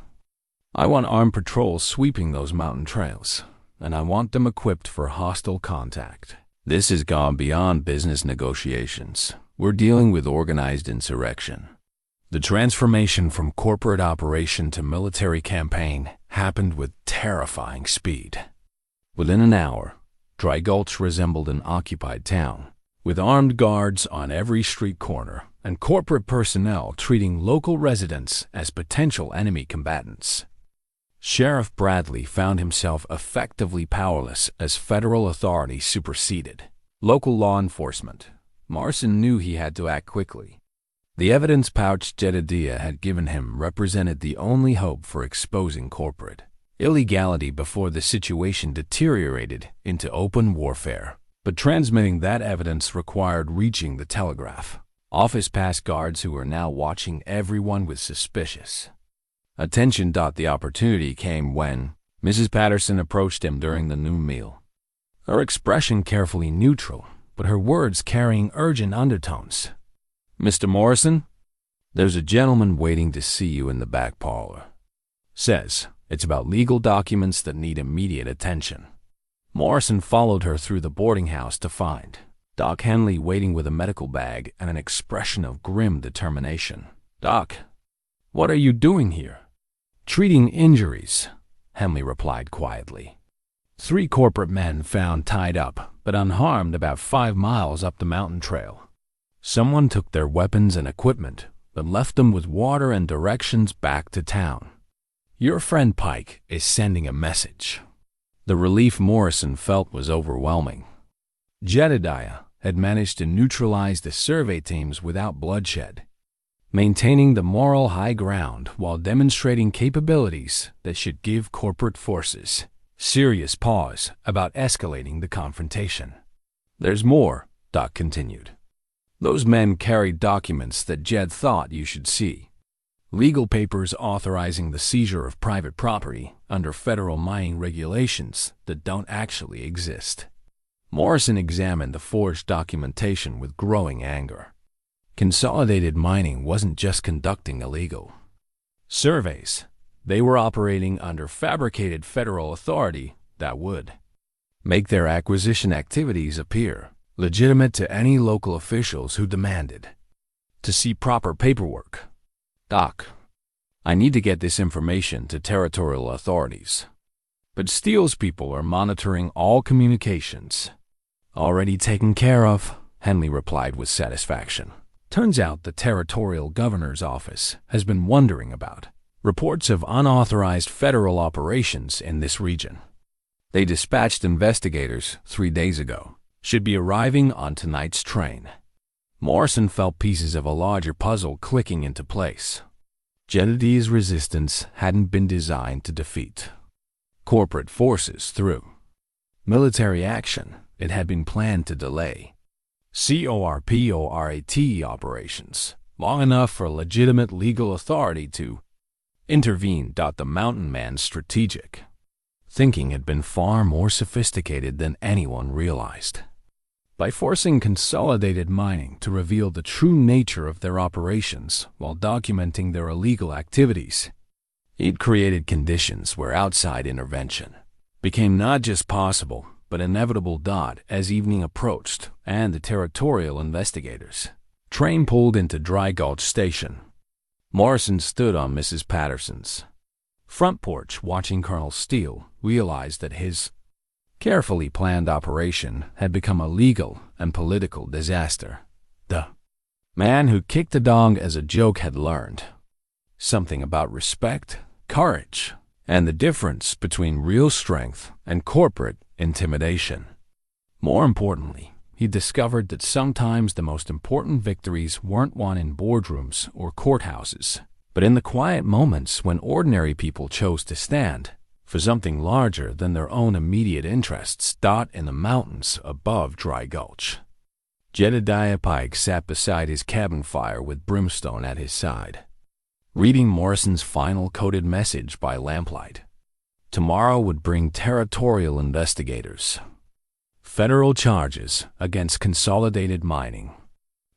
I want armed patrols sweeping those mountain trails, and I want them equipped for hostile contact. This has gone beyond business negotiations. We're dealing with organized insurrection." The transformation from corporate operation to military campaign happened with terrifying speed. Within an hour, Dry Gulch resembled an occupied town, with armed guards on every street corner and corporate personnel treating local residents as potential enemy combatants. Sheriff Bradley found himself effectively powerless as federal authority superseded local law enforcement. Morrison knew he had to act quickly. The evidence pouch Jedediah had given him represented the only hope for exposing corporate illegality before the situation deteriorated into open warfare. But transmitting that evidence required reaching the telegraph office past guards who were now watching everyone with suspicious attention. The opportunity came when Mrs. Patterson approached him during the noon meal. Her expression carefully neutral, but her words carrying urgent undertones. "Mr. Morrison, there's a gentleman waiting to see you in the back parlor. Says it's about legal documents that need immediate attention." Morrison followed her through the boarding house to find Doc Henley waiting with a medical bag and an expression of grim determination. "Doc, what are you doing here?" "Treating injuries," Henley replied quietly. 3 corporate men found tied up but unharmed about 5 miles up the mountain trail. Someone took their weapons and equipment but left them with water and directions back to town. "Your friend Pike is sending a message." The relief Morrison felt was overwhelming. Jedediah had managed to neutralize the survey teams without bloodshed, maintaining the moral high ground while demonstrating capabilities that should give corporate forces serious pause about escalating the confrontation. "There's more," Doc continued. "Those men carried documents that Jed thought you should see. Legal papers authorizing the seizure of private property under federal mining regulations that don't actually exist." Morrison examined the forged documentation with growing anger. Consolidated Mining wasn't just conducting illegal surveys. They were operating under fabricated federal authority that would make their acquisition activities appear legitimate to any local officials who demanded to see proper paperwork. "Doc, I need to get this information to territorial authorities. But Steele's people are monitoring all communications." "Already taken care of," Henley replied with satisfaction. Turns out the territorial governor's office has been wondering about reports of unauthorized federal operations in this region. They dispatched investigators 3 days ago. Should be arriving on tonight's train. Morrison felt pieces of a larger puzzle clicking into place. Jedediah's resistance hadn't been designed to defeat corporate forces through military action. It had been planned to delay corporate operations long enough for legitimate legal authority to intervene. The mountain man's strategic thinking had been far more sophisticated than anyone realized. By forcing Consolidated Mining to reveal the true nature of their operations while documenting their illegal activities, he'd created conditions where outside intervention became not just possible, but inevitable. As evening approached and the territorial investigators' train pulled into Dry Gulch Station, Morrison stood on Mrs. Patterson's front porch watching Colonel Steele realize that his carefully planned operation had become a legal and political disaster. The man who kicked the dog as a joke had learned something about respect, courage, and the difference between real strength and corporate intimidation. More importantly, he discovered that sometimes the most important victories weren't won in boardrooms or courthouses, but in the quiet moments when ordinary people chose to stand for something larger than their own immediate interests. In the mountains above Dry Gulch, Jedediah Pike sat beside his cabin fire with Brimstone at his side, reading Morrison's final coded message by lamplight. Tomorrow would bring territorial investigators, federal charges against Consolidated Mining,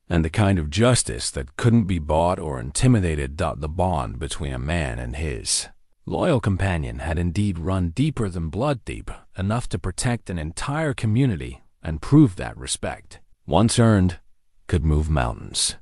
and the kind of justice that couldn't be bought or intimidated. The bond between a man and his loyal companion had indeed run deeper than blood deep, enough to protect an entire community and prove that respect, once earned, could move mountains.